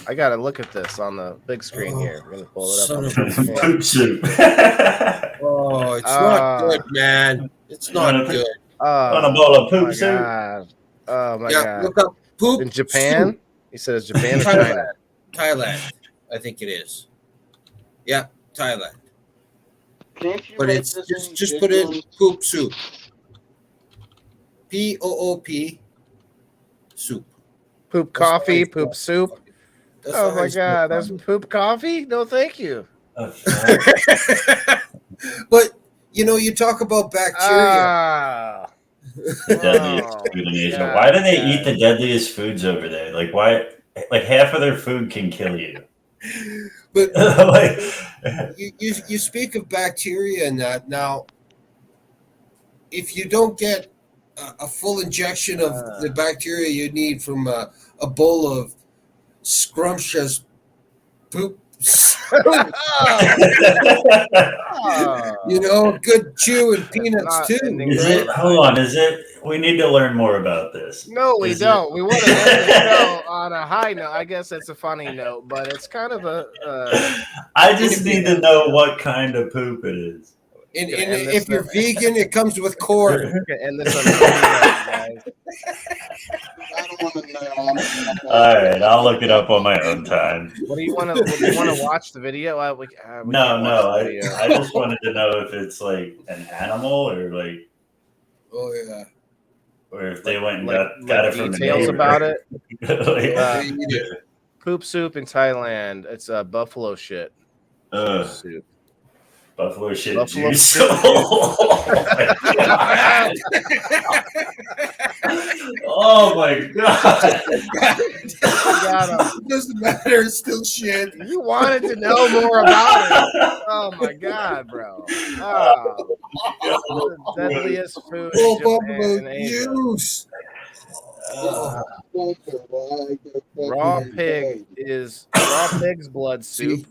I gotta look at this on the big screen here. I'm gonna pull it up. Son On of the a big screen. Poop soup. Oh, it's not good, man. It's not good. On a bowl of poop my soup. God. Oh my Yeah, God. look up poop In Japan? soup. He says Japan or Thailand. China? Thailand, I think it is. Yeah, Thailand. Can't you But make it's this just put in ridiculous? poop soup. POOP soup. Poop That's how coffee, I poop spell it. soup. That's Oh how my I spell God. it. There's poop coffee? No, thank you. But you talk about bacteria. Ah. The deadliest Oh, food in Asia. God, Why do they eat guys. the deadliest foods over there? Like why? Like half of their food can kill you. But Like, you speak of bacteria and that. Now, if you don't get a full injection of the bacteria you need from a bowl of scrumptious poop, good chew and peanuts Not too, ending is right? it? Hold on. Is it? We need to learn more about this. No, we Is it- don't. We want to end the show on a high note. I guess it's a funny note, but it's kind of a. I just need to know what kind of poop it is. And Gonna end this if you're note. vegan, it comes with corn. We're gonna end this on a funny note, guys. I don't want to know. All right, I'll look it up on my own time. What do you want to? Do you want to watch the video? We No, can't watch the I video. just wanted to know if it's like an animal or like, Oh yeah. or if they went and Like got it from a details neighbor. about it. Like, Poop soup in Thailand. It's buffalo shit. Soup. Buffalo shit Buffalo juice. shit Oh my god! It doesn't matter. It's still shit. You wanted to know more about it. Oh my god, bro. Oh, the deadliest food in Japan and Asia. Juice. Raw pig's blood soup.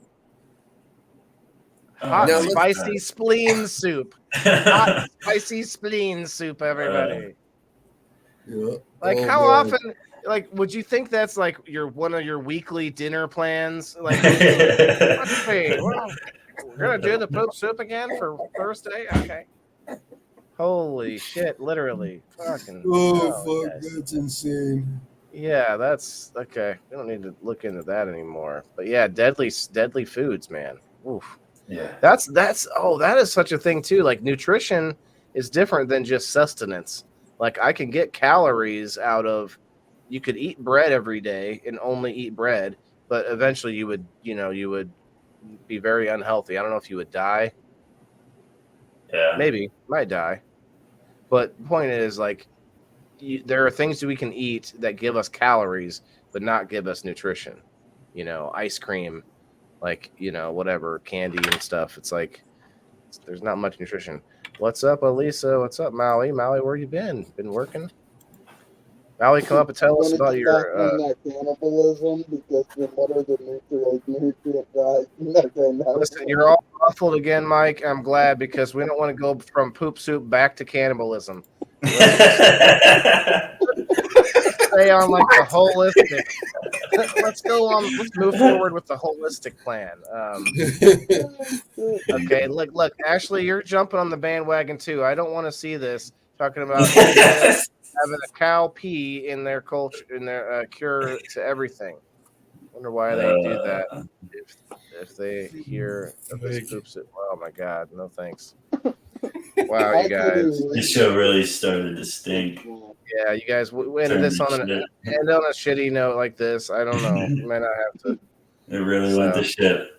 Hot Now, spicy spleen soup. Hot spicy spleen soup, everybody. Like Oh, how man. often would you think that's like one of your weekly dinner plans? Like hey, well, we're gonna do the poop soup again for Thursday? Okay. Holy shit, literally. Fucking Oh, fuck, that's insane. Yeah, that's okay. We don't need to look into that anymore. But yeah, deadly foods, man. Oof. Yeah. That is such a thing too. Like nutrition is different than just sustenance. Like I can get calories out of, you could eat bread every day and only eat bread, but eventually you would be very unhealthy. I don't know if you would die. Yeah. Maybe might die. But the point is like there are things that we can eat that give us calories, but not give us nutrition. Ice cream, whatever, candy and stuff. It's like there's not much nutrition. What's up, Elisa? What's up, Maui? Maui, where you been? Been working? Maui, come up and tell us about your that cannibalism, because then what are the nutrient guys? Listen, you're all muffled again, Mike. I'm glad, because we don't want to go from poop soup back to cannibalism. Stay on like the holistic. Let's move forward with the holistic plan. Okay, look, Ashley, you're jumping on the bandwagon too. I don't want to see this talking about having a cow pee in their culture, in their cure to everything. Wonder why they do that. If they hear of this poop soup. Oh my god, no thanks. Wow, you guys. This show really started to stink. Yeah, you guys, we ended this on a shitty note like this. I don't know. You might not have to. It really went to shit.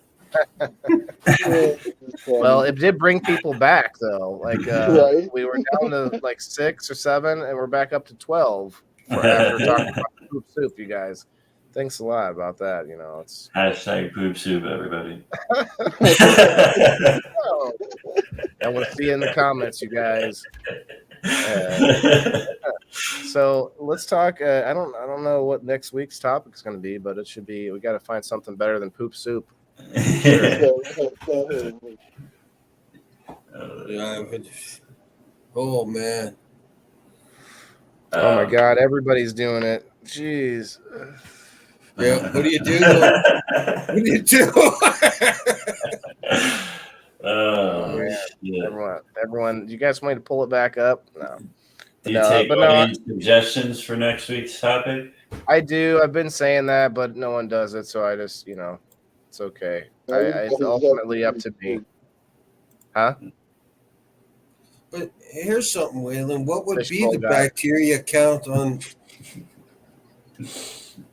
Well, it did bring people back though. Like Right. we were down to like 6 or 7, and we're back up to 12 after talking about poop soup. You guys, thanks a lot about that. It's Hashtag poop soup, everybody. I want to see in the comments, you guys. So let's talk. I don't know what next week's topic is going to be, but it should be. We got to find something better than poop soup. Yeah. Oh man. Oh my god, everybody's doing it. Jeez. Yeah. What do you do? What do you do? Oh, Yeah, shit. everyone. Do you guys want me to pull it back up? No. Do you No, take but no, audience suggestions for next week's topic? I do. I've been saying that, but no one does it, so I just, it's okay. It's ultimately up to me. Huh? But here's something, Waylon. What would be Fishbowl the guy. bacteria count on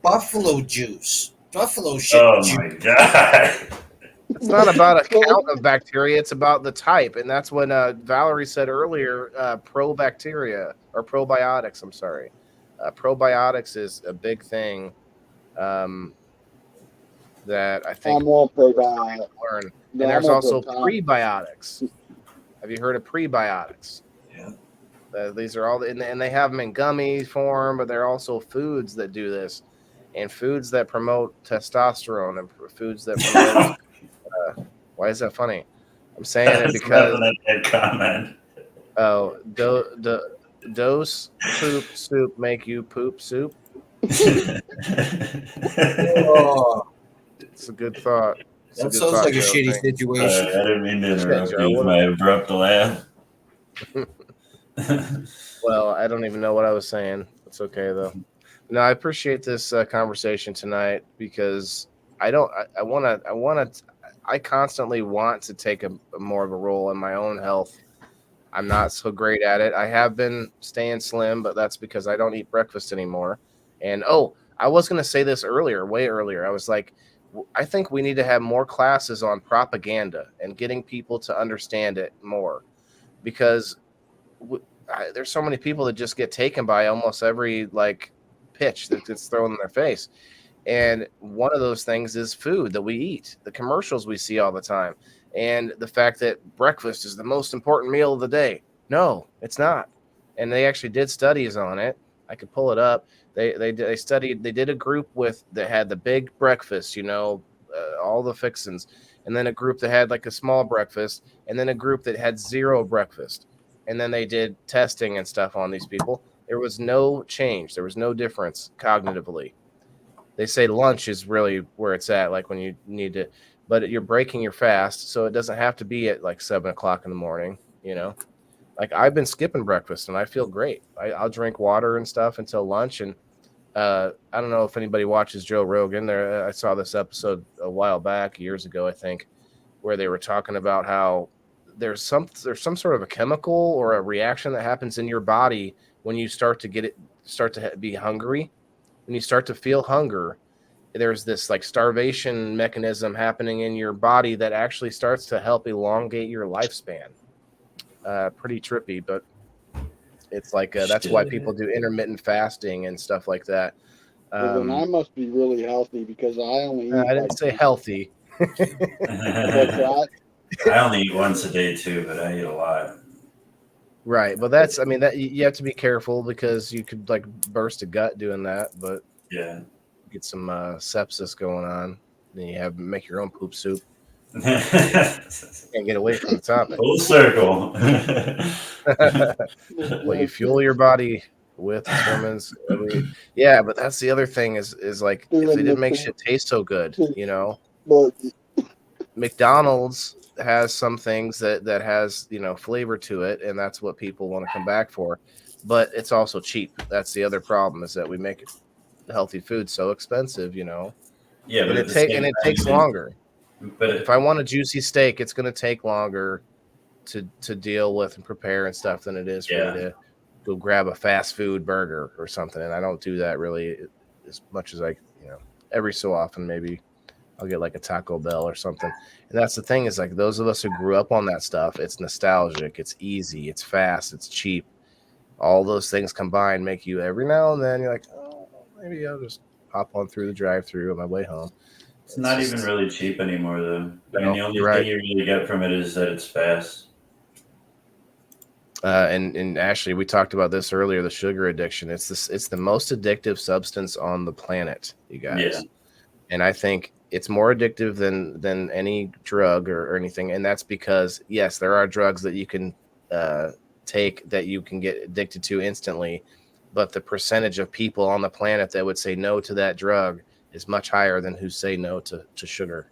buffalo juice? Buffalo shit Oh juice. my god. It's not about a count of bacteria; it's about the type, and that's what Valerie said earlier. Probacteria or probiotics. I'm sorry, probiotics is a big thing that I think I'm all people probiotics. learn. No, And there's I'm all also probiotics. prebiotics. Have you heard of prebiotics? Yeah. These are all, and they have them in gummy form, but they're also foods that do this, and foods that promote testosterone, and foods that promote. Why is that funny? I'm saying it That's because nothing a dead comment. dose poop soup make you poop soup. Oh, It's a good thought. It's a that good sounds thought, like a Joe. shitty Thank you. situation. I didn't mean to Shit, interrupt Joe, you with what my abrupt laugh. Well, I don't even know what I was saying. It's okay though. No, I appreciate this conversation tonight because I constantly want to take a more of a role in my own health. I'm not so great at it. I have been staying slim, but that's because I don't eat breakfast anymore. And I was going to say this earlier, way earlier. I was like, I think we need to have more classes on propaganda and getting people to understand it more because there's so many people that just get taken by almost every pitch that gets thrown in their face. And one of those things is food that we eat, the commercials we see all the time, and the fact that breakfast is the most important meal of the day. No, it's not. And they actually did studies on it. I could pull it up. They studied. They did a group that had the big breakfast, all the fixins, and then a group that had like a small breakfast, and then a group that had zero breakfast. And then they did testing and stuff on these people. There was no change. There was no difference cognitively. They say lunch is really where it's at, like when you need to, but you're breaking your fast, so it doesn't have to be at like 7 o'clock in the morning. Like I've been skipping breakfast and I feel great. I'll drink water and stuff until lunch. And I don't know if anybody watches Joe Rogan. I saw this episode a while back, years ago, I think, where they were talking about how there's some sort of a chemical or a reaction that happens in your body when you start to be hungry. When you start to feel hunger, there's this like starvation mechanism happening in your body that actually starts to help elongate your lifespan. Pretty trippy, but it's like that's why people do intermittent fasting and stuff like that. Well, then I must be really healthy because I only eat. I didn't say healthy. What's that? I only eat once a day too, but I eat a lot. Right, but that you have to be careful because you could like burst a gut doing that, but Yeah. get some sepsis going on. Then you make your own poop soup. Can't get away from the topic. Full circle. Well, you fuel your body with determines. Yeah, but that's the other thing is like if they didn't make shit taste so good, McDonald's has some things that has flavor to it, and that's what people want to come back for. But it's also cheap. That's the other problem is that we make healthy food so expensive, Yeah, and but it takes longer. But if I want a juicy steak, it's going to take longer to deal with and prepare and stuff than it is for me to go grab a fast food burger or something. And I don't do that really as much as every so often maybe I'll get like a Taco Bell or something. And that's the thing is like those of us who grew up on that stuff, it's nostalgic, it's easy, it's fast, it's cheap. All those things combined make you every now and then you're like, oh, maybe I'll just hop on through the drive-through on my way home. It's not even really cheap anymore, though. I mean, the only right. thing you really get from it is that it's fast. And Ashley, we talked about this earlier, the sugar addiction. It's the most addictive substance on the planet, you guys. Yeah. And I think it's more addictive than any drug or anything. And that's because, yes, there are drugs that you can take that you can get addicted to instantly. But the percentage of people on the planet that would say no to that drug is much higher than who say no to sugar.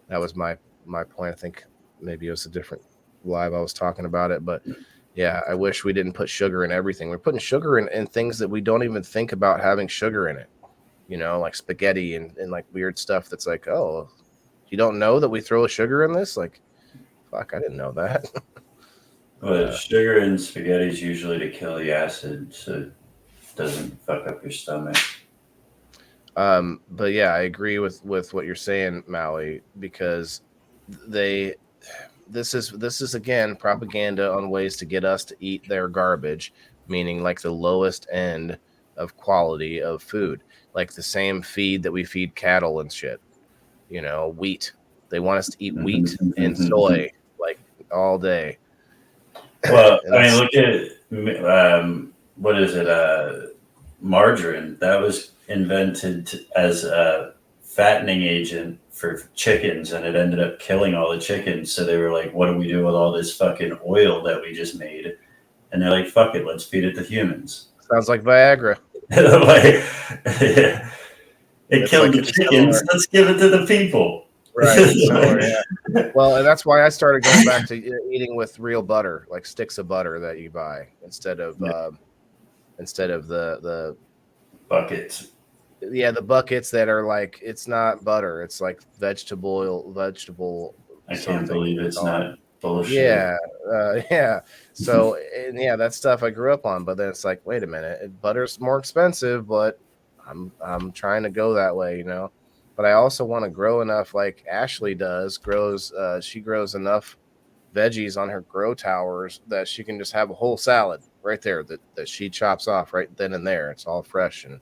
That was my point. I think maybe it was a different live I was talking about it, but yeah, I wish we didn't put sugar in everything. We're putting sugar in things that we don't even think about having sugar in it. You know, like spaghetti and like weird stuff that's like, oh, you don't know that we throw sugar in this? Like, fuck, I didn't know that. But sugar in spaghetti is usually to kill the acid, so it doesn't fuck up your stomach. But yeah, I agree with what you're saying, Maui, because this is again propaganda on ways to get us to eat their garbage, meaning like the lowest end of quality of food, like the same feed that we feed cattle and shit. You know, wheat. They want us to eat wheat and soy like all day. Well, And I mean, that's- look at what is it? Margarine. That was invented as a fattening agent for chickens, and it ended up killing all the chickens. So they were like, "What do we do with all this fucking oil that we just made?" And they're like, "Fuck it, let's feed it to humans." sounds like Viagra. Like, it It's killed like the it's chickens. similar. Let's give it to the people. Right. It's similar, yeah. Well, and that's why I started going back to eating with real butter, like sticks of butter that you buy instead of the Buckets. the buckets that are like, it's not butter, it's like vegetable I can't something. believe it's not bullshit. Yeah, yeah. So and yeah, that stuff I grew up on, but then it's like, wait a minute, butter's more expensive, but I'm trying to go that way, you know. But I also want to grow enough, like Ashley does. She grows enough veggies on her grow towers that she can just have a whole salad right there that she chops off right then and there. It's all fresh, and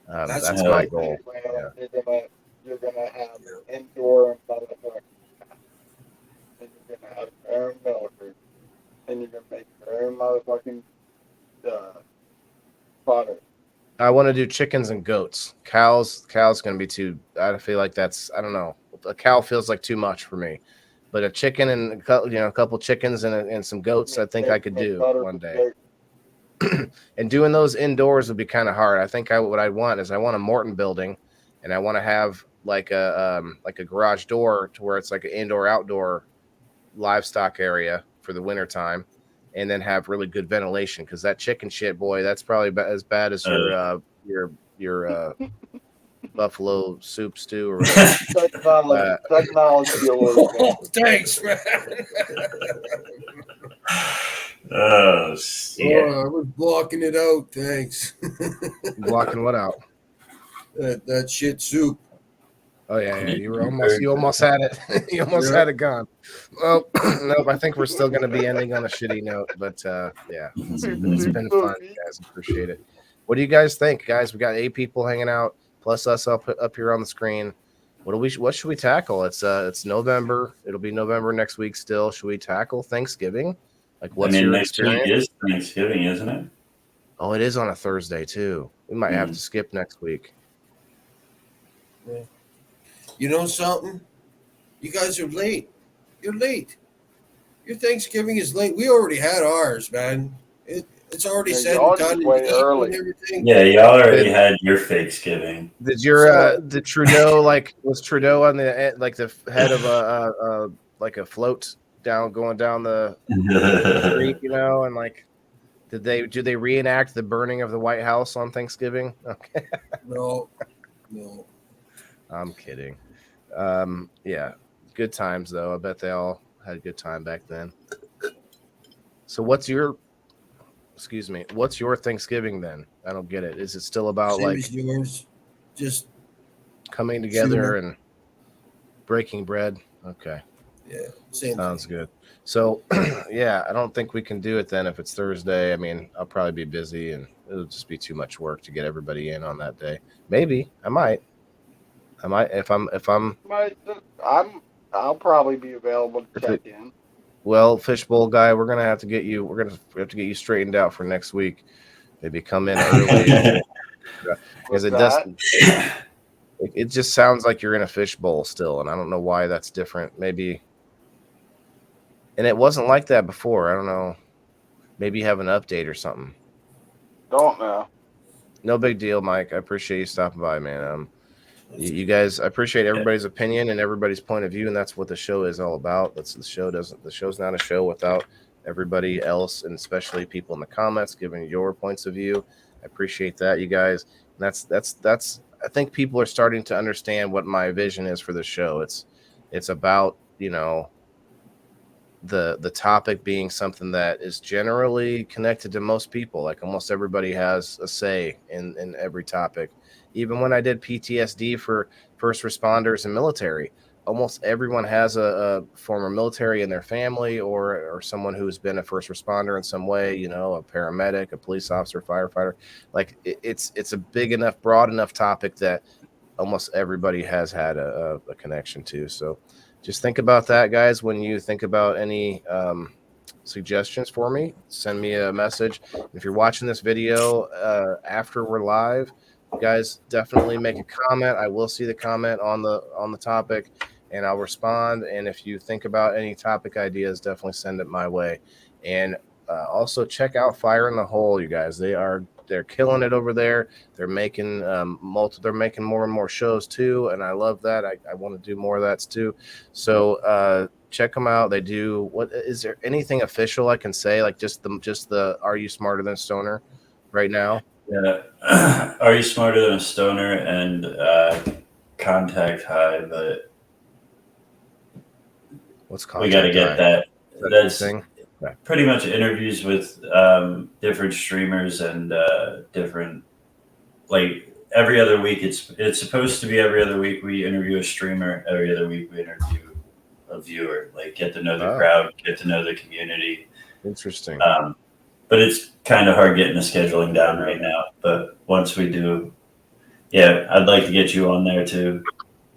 that's my goal. Yeah. You're gonna have indoor motherfuckers, and you're gonna have your own milkers, and you're gonna make your own motherfucking butter. I want to do chickens and goats. Cows going to be too. I feel like that's, I don't know. A cow feels like too much for me, but a chicken and a couple chickens and some goats, I think I could do one day. And doing those indoors would be kind of hard. I think what I want is I want a Morton building, and I want to have like a garage door to where it's like an indoor outdoor livestock area for the winter time, and then have really good ventilation, because that chicken shit, boy, that's probably as bad as your buffalo soup stew or whatever. Technology alert. Thanks, man. Oh shit! Oh, I was blocking it out. Thanks. Blocking what out? That shit soup. Oh yeah, you almost had it. You almost had it gone. Well, nope. I think we're still going to be ending on a shitty note, but yeah, it's been fun, guys. Appreciate it. What do you guys think, guys? We got 8 people hanging out, plus us up here on the screen. What should we tackle? It's November. It'll be November next week. Still, should we tackle Thanksgiving? Like, what's your next experience? week is Thanksgiving, isn't it? Oh, it is on a Thursday too. We might have to skip next week. Yeah. You know something? You guys are late. You're late. Your Thanksgiving is late. We already had ours, man. It's already said and done way early. and everything. Yeah, y'all already had your Thanksgiving. Did did Trudeau was Trudeau on the like the head of a like a float going down the street, you know, and like do they reenact the burning of the White House on Thanksgiving? Okay. No. I'm kidding. Yeah, good times though. I bet they all had a good time back then. So what's your Thanksgiving then? I don't get it. Is it still about Same like as yours, just coming together sooner. and breaking bread? Okay. Yeah, same. Sounds good. So yeah, I don't think we can do it then if it's Thursday. I mean, I'll probably be busy and it'll just be too much work to get everybody in on that day. Maybe I might if I'm I'll probably be available to check in. Well, Fishbowl guy, we have to get you straightened out for next week. Maybe come in early because it just sounds like you're in a fishbowl still, and I don't know why that's different. Maybe, and it wasn't like that before. I don't know. Maybe you have an update or something. Don't know. No big deal, Mike. I appreciate you stopping by, man. You guys, I appreciate everybody's opinion and everybody's point of view, and that's what the show is all about. The show's not a show without everybody else, and especially people in the comments giving your points of view. I appreciate that, you guys. And that's I think people are starting to understand what my vision is for the show. It's about, the topic being something that is generally connected to most people. Like almost everybody has a say in every topic. Even when I did PTSD for first responders and military, almost everyone has a former military in their family, or someone who's been a first responder in some way, a paramedic, a police officer, firefighter. Like it's a big enough, broad enough topic that almost everybody has had a connection to. So just think about that, guys. When you think about any suggestions for me, send me a message. If you're watching this video after we're live, guys, definitely make a comment. I will see the comment on the topic, and I'll respond. And if you think about any topic ideas, definitely send it my way. And also check out Fire in the Hole, you guys. They're killing it over there. They're making they're making more and more shows too, and I love that. I want to do more of that too. So check them out. They do. What is there anything official I can say? Like just the Are You Smarter Than a Stoner right now? Yeah. Are You Smarter Than a Stoner and Contact High, but What's we got to get that. That's thing. Pretty much interviews with different streamers and different, like every other week. It's supposed to be every other week we interview a streamer. Every other week we interview a viewer. Like get to know the crowd, get to know the community. Interesting. But it's kind of hard getting the scheduling down right now. But once we do, yeah, I'd like to get you on there too.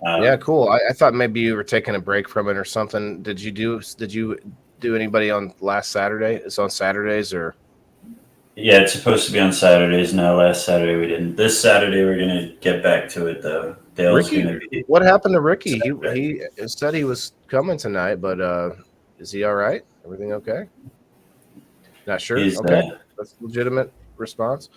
Yeah, cool. I thought maybe you were taking a break from it or something. Did you do anybody on last Saturday? It's on Saturdays or? Yeah, it's supposed to be on Saturdays now. Last Saturday we didn't. This Saturday we're gonna get back to it though. Dale's gonna be. What happened to Ricky? He said he was coming tonight, but is he all right? Everything okay? Not sure. Okay, that's a legitimate response.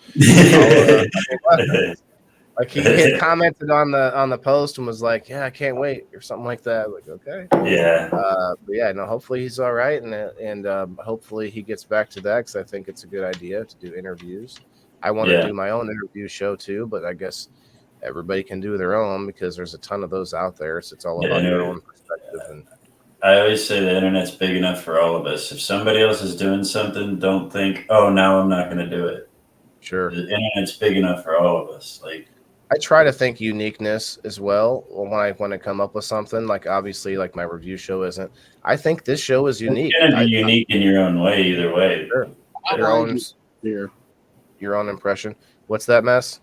Like he had commented on the post and was like, "Yeah, I can't wait" or something like that. Like, okay, yeah, but yeah, no. Hopefully he's all right, and hopefully he gets back to that because I think it's a good idea to do interviews. I want to do my own interview show too, but I guess everybody can do their own because there's a ton of those out there. So it's all about your own perspective. And I always say the internet's big enough for all of us. If somebody else is doing something, don't think, "Oh, now I'm not going to do it." Sure, the internet's big enough for all of us. Like. I try to think uniqueness as well when I come up with something. Like obviously, like my review show isn't. I think this show is unique. It's gonna be unique in your own way, either way. Sure. Your own impression. What's that, Mess?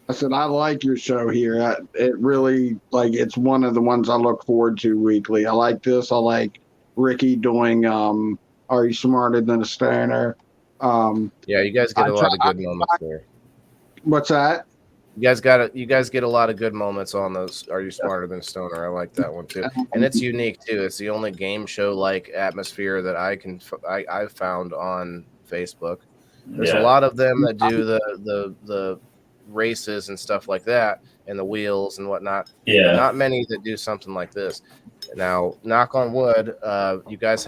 I said I like your show here. It really it's one of the ones I look forward to weekly. I like this. I like Ricky doing Are You Smarter Than a Stoner? Yeah, you guys get a lot of good moments there. What's that? You guys get a lot of good moments on those. Are You Smarter Than a Stoner? I like that one too, and it's unique too. It's the only game show like atmosphere that I've found on Facebook. There's a lot of them that do the races and stuff like that, and the wheels and whatnot. Yeah, not many that do something like this. Now, knock on wood, you guys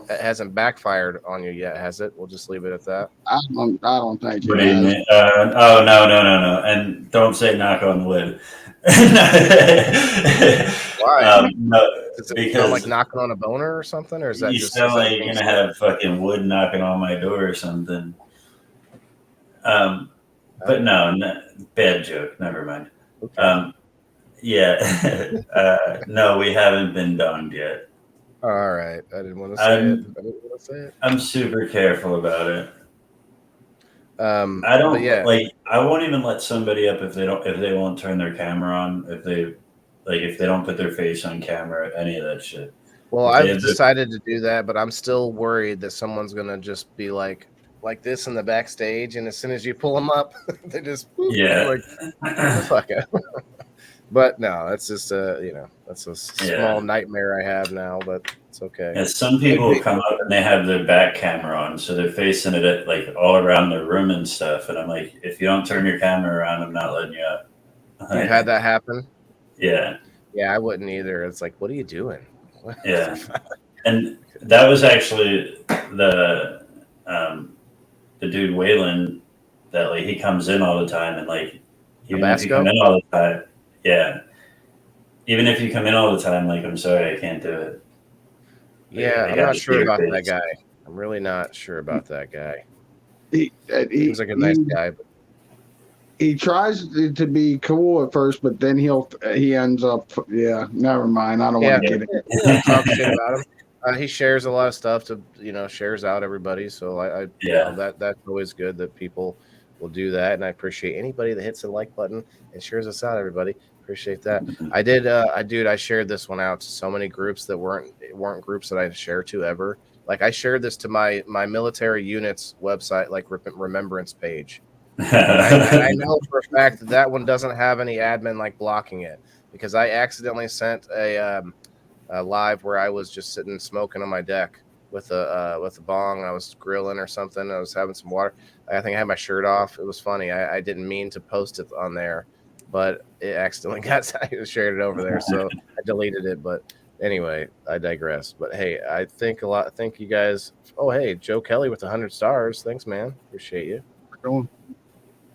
it hasn't backfired on you yet, has it? We'll just leave it at that. I don't think it has. Oh, no. And don't say knock on wood. Why? No, does it sound like knocking on a boner or something? Or is that just sound like you're going to have fucking wood knocking on my door or something? But no, bad joke. Never mind. Okay. Yeah. No, we haven't been donned yet. All right, I didn't want to say it. I'm super careful about it. I don't I won't even let somebody up if they won't turn their camera on, if they don't put their face on camera, any of that shit. Well, I've decided to do that, but I'm still worried that someone's gonna just be like this in the backstage, and as soon as you pull them up, they just fuck it. But no, that's just that's a small nightmare I have now, but it's okay. Yeah, some people come up and they have their back camera on, so they're facing it at all around their room and stuff. And I'm like, if you don't turn your camera around, I'm not letting you up. You've had that happen? Yeah. Yeah, I wouldn't either. It's like, what are you doing? Yeah. And that was actually the dude Waylon that like he comes in all the time, and like even if you Tabasco? come in all the time, yeah. Even if you come in all the time, like I'm sorry, I can't do it. Yeah, I I'm gotta not see sure your about that face. guy. I'm really not sure about that guy. He Seems like a nice guy, but he tries to be cool at first, but then he ends up. Yeah, never mind. I don't yeah, want to get it. you don't talk shit about him. He shares a lot of stuff to shares out everybody. So I Yeah. that's always good that people will do that, and I appreciate anybody that hits the like button and shares us out. Everybody appreciate that. I did. I shared this one out to so many groups that weren't groups that I share to ever. Like I shared this to my military units website, like remembrance page. And I know for a fact that that one doesn't have any admin like blocking it because I accidentally sent a live where I was just sitting smoking on my deck with a bong. I was grilling or something. I was having some water. I think I had my shirt off. It was funny. I didn't mean to post it on there, but it accidentally got I shared it over there, so I deleted it. But anyway, I digress. But hey, I think a lot. Thank you guys. Oh hey, Joe Kelly with 100 stars. Thanks, man. Appreciate you.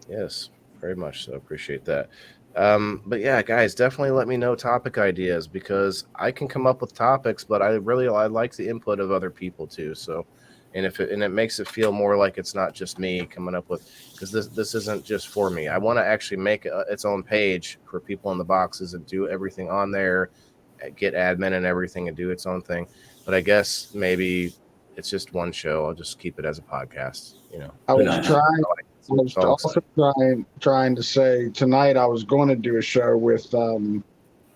Yes, very much so. Appreciate that. But yeah, guys, definitely let me know topic ideas because I can come up with topics, but I like the input of other people too. So, and it makes it feel more like it's not just me coming up with because this isn't just for me. I want to actually make its own page for people in the boxes and do everything on there, get admin and everything, and do its own thing. But I guess maybe it's just one show. I'll just keep it as a podcast. I Who was knows? trying. I was It's all also exciting. trying to say tonight I was going to do a show with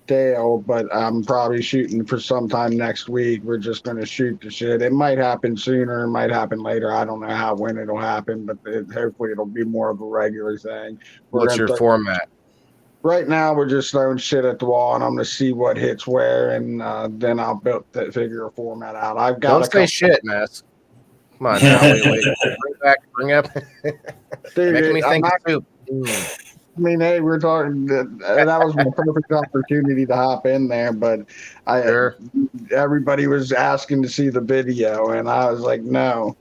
Dale, but I'm probably shooting for sometime next week. We're just going to shoot the shit. It might happen sooner, it might happen later. I don't know when it'll happen, but hopefully it'll be more of a regular thing. What's your format? Right now, we're just throwing shit at the wall, and I'm going to see what hits where, and then I'll figure a format out. I've got Don't say shit, Mass. Come on now. Wait. Bring up. Dude, Making me think of soup. I mean, hey, we're talking. That was my perfect opportunity to hop in there, but everybody was asking to see the video, and I was like, no,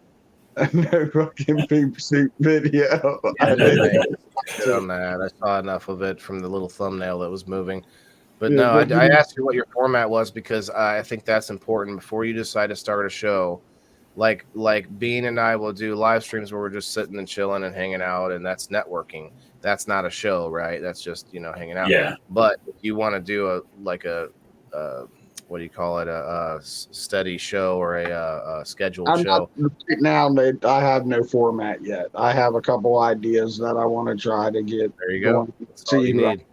no fucking poop soup video. I saw enough of it from the little thumbnail that was moving. But no, I asked you what your format was because I think that's important before you decide to start a show. Like Bean and I will do live streams where we're just sitting and chilling and hanging out, and that's networking. That's not a show, right? That's just hanging out. Yeah. But if you want to do a what do you call it, a steady show or a scheduled show? Right now, I have no format yet. I have a couple ideas that I want to try to get. There you go. That's all you need.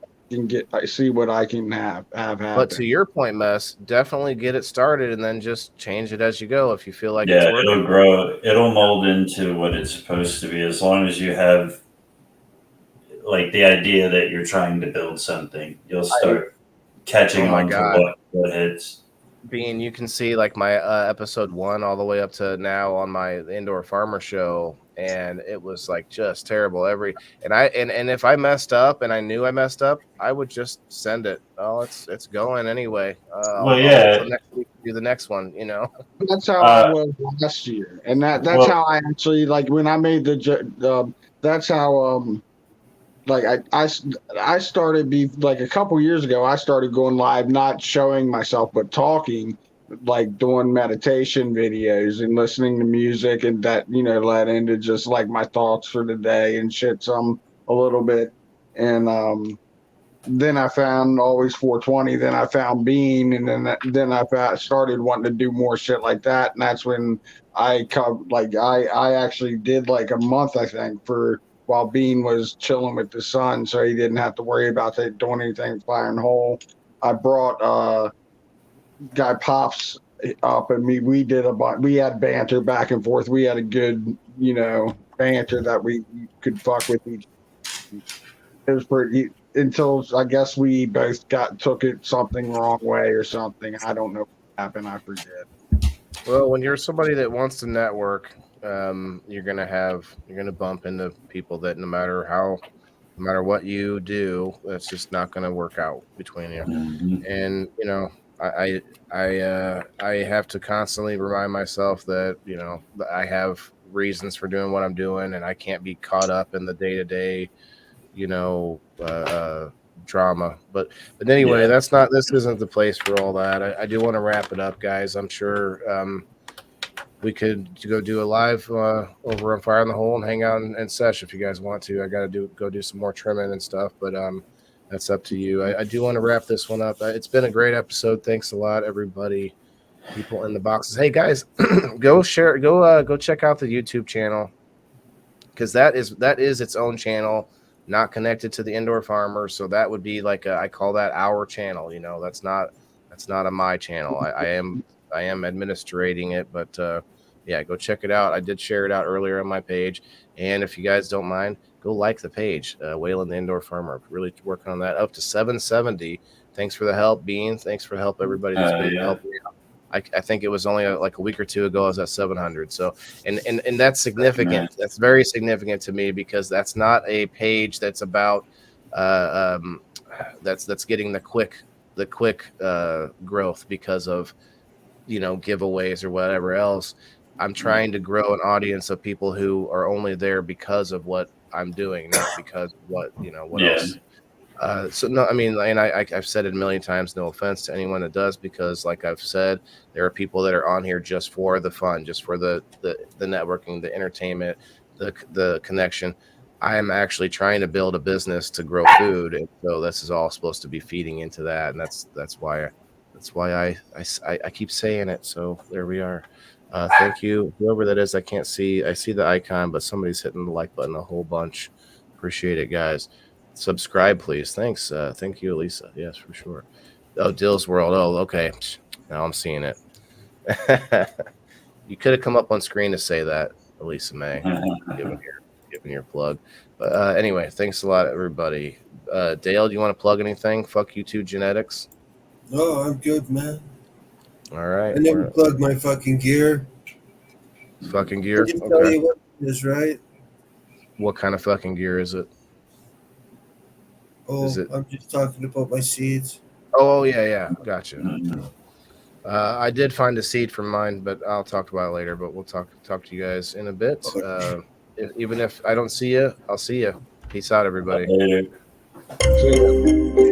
See what I can have happen. But to your point, Mess, definitely get it started and then just change it as you go if you feel like yeah, it's working. it'll grow. It'll mold into what it's supposed to be as long as you have like the idea that you're trying to build something. You'll start catching on to what hits. Being you can see like my episode 1 all the way up to now on my indoor farmer show, and it was like just terrible and if I messed up and I knew I messed up, I would just send it. Oh, it's going anyway. I'll wait till next week to do the next one. That's how I was last year, and that's how I actually like when I made that's how like I started like a couple years ago. I started going live, not showing myself, but talking, like doing meditation videos and listening to music, and that led into just like my thoughts for the day and shit a little bit. And then I found Always 420. Then I found Bean, and then I started wanting to do more shit like that. And that's when I actually did like a month, I think, while Bean was chilling with the son, so he didn't have to worry about doing anything firing hole. I brought Guy Pops up, and we did we had banter back and forth. We had a good, banter that we could fuck with each. It was pretty until I guess we both took it something wrong way or something. I don't know what happened. I forget. Well, when you're somebody that wants to network, you're gonna bump into people that no matter how No matter what you do, that's just not going to work out between you. Mhm. And I have to constantly remind myself that that I have reasons for doing what I'm doing, and I can't be caught up in the day to day drama. But anyway, Yeah. this isn't the place for all that. I do want to wrap it up, guys. I'm sure we could go do a live over on Fire in the Hole and hang out and sesh if you guys want to. I got to go do some more trimming and stuff, but that's up to you. I do want to wrap this one up. It's been a great episode. Thanks a lot, everybody. People in the boxes. Hey guys, go share. Go check out the YouTube channel, because that is its own channel, not connected to the Indoor Farmer. So that would be like I call that our channel. That's not a my channel. I am administrating it, but yeah, go check it out. I did share it out earlier on my page, and if you guys don't mind, go like the page. Waylon the Indoor Farmer, really working on that, up to 770. Thanks for the help, Bean. Thanks for the help, everybody that's been Yeah. helping me out. I think it was only like a week or two ago I was at 700. So and that's significant. Nice. That's very significant to me, because that's not a page that's about that's getting the quick growth because of giveaways or whatever else. I'm trying to grow an audience of people who are only there because of what I'm doing, not because what Yeah. else. So no, I mean, and I've said it a million times. No offense to anyone that does, because like I've said, there are people that are on here just for the fun, just for the networking, the entertainment, the connection. I am actually trying to build a business to grow food, and so this is all supposed to be feeding into that, and that's why I keep saying it. So there we are. Thank you, whoever that is. I can't see. I see the icon, but somebody's hitting the like button a whole bunch. Appreciate it, guys. Subscribe, please. Thanks. Thank you, Elisa. Yes, for sure. Oh, Dill's World. Oh, okay. Now I'm seeing it. You could have come up on screen to say that, Elisa May, given your plug. But anyway, thanks a lot, everybody. Dale, do you want to plug anything? Fuck you too, genetics. No, I'm good, man. All right. I never plug my fucking gear. Fucking gear. I just tell Okay. you what it is, right? What kind of fucking gear is it? Oh, Is it? I'm just talking about my seeds. Oh yeah, gotcha. I did find a seed for mine, but I'll talk about it later. But we'll talk to you guys in a bit. Even if I don't see you, I'll see you. Peace out, everybody. Later. See ya.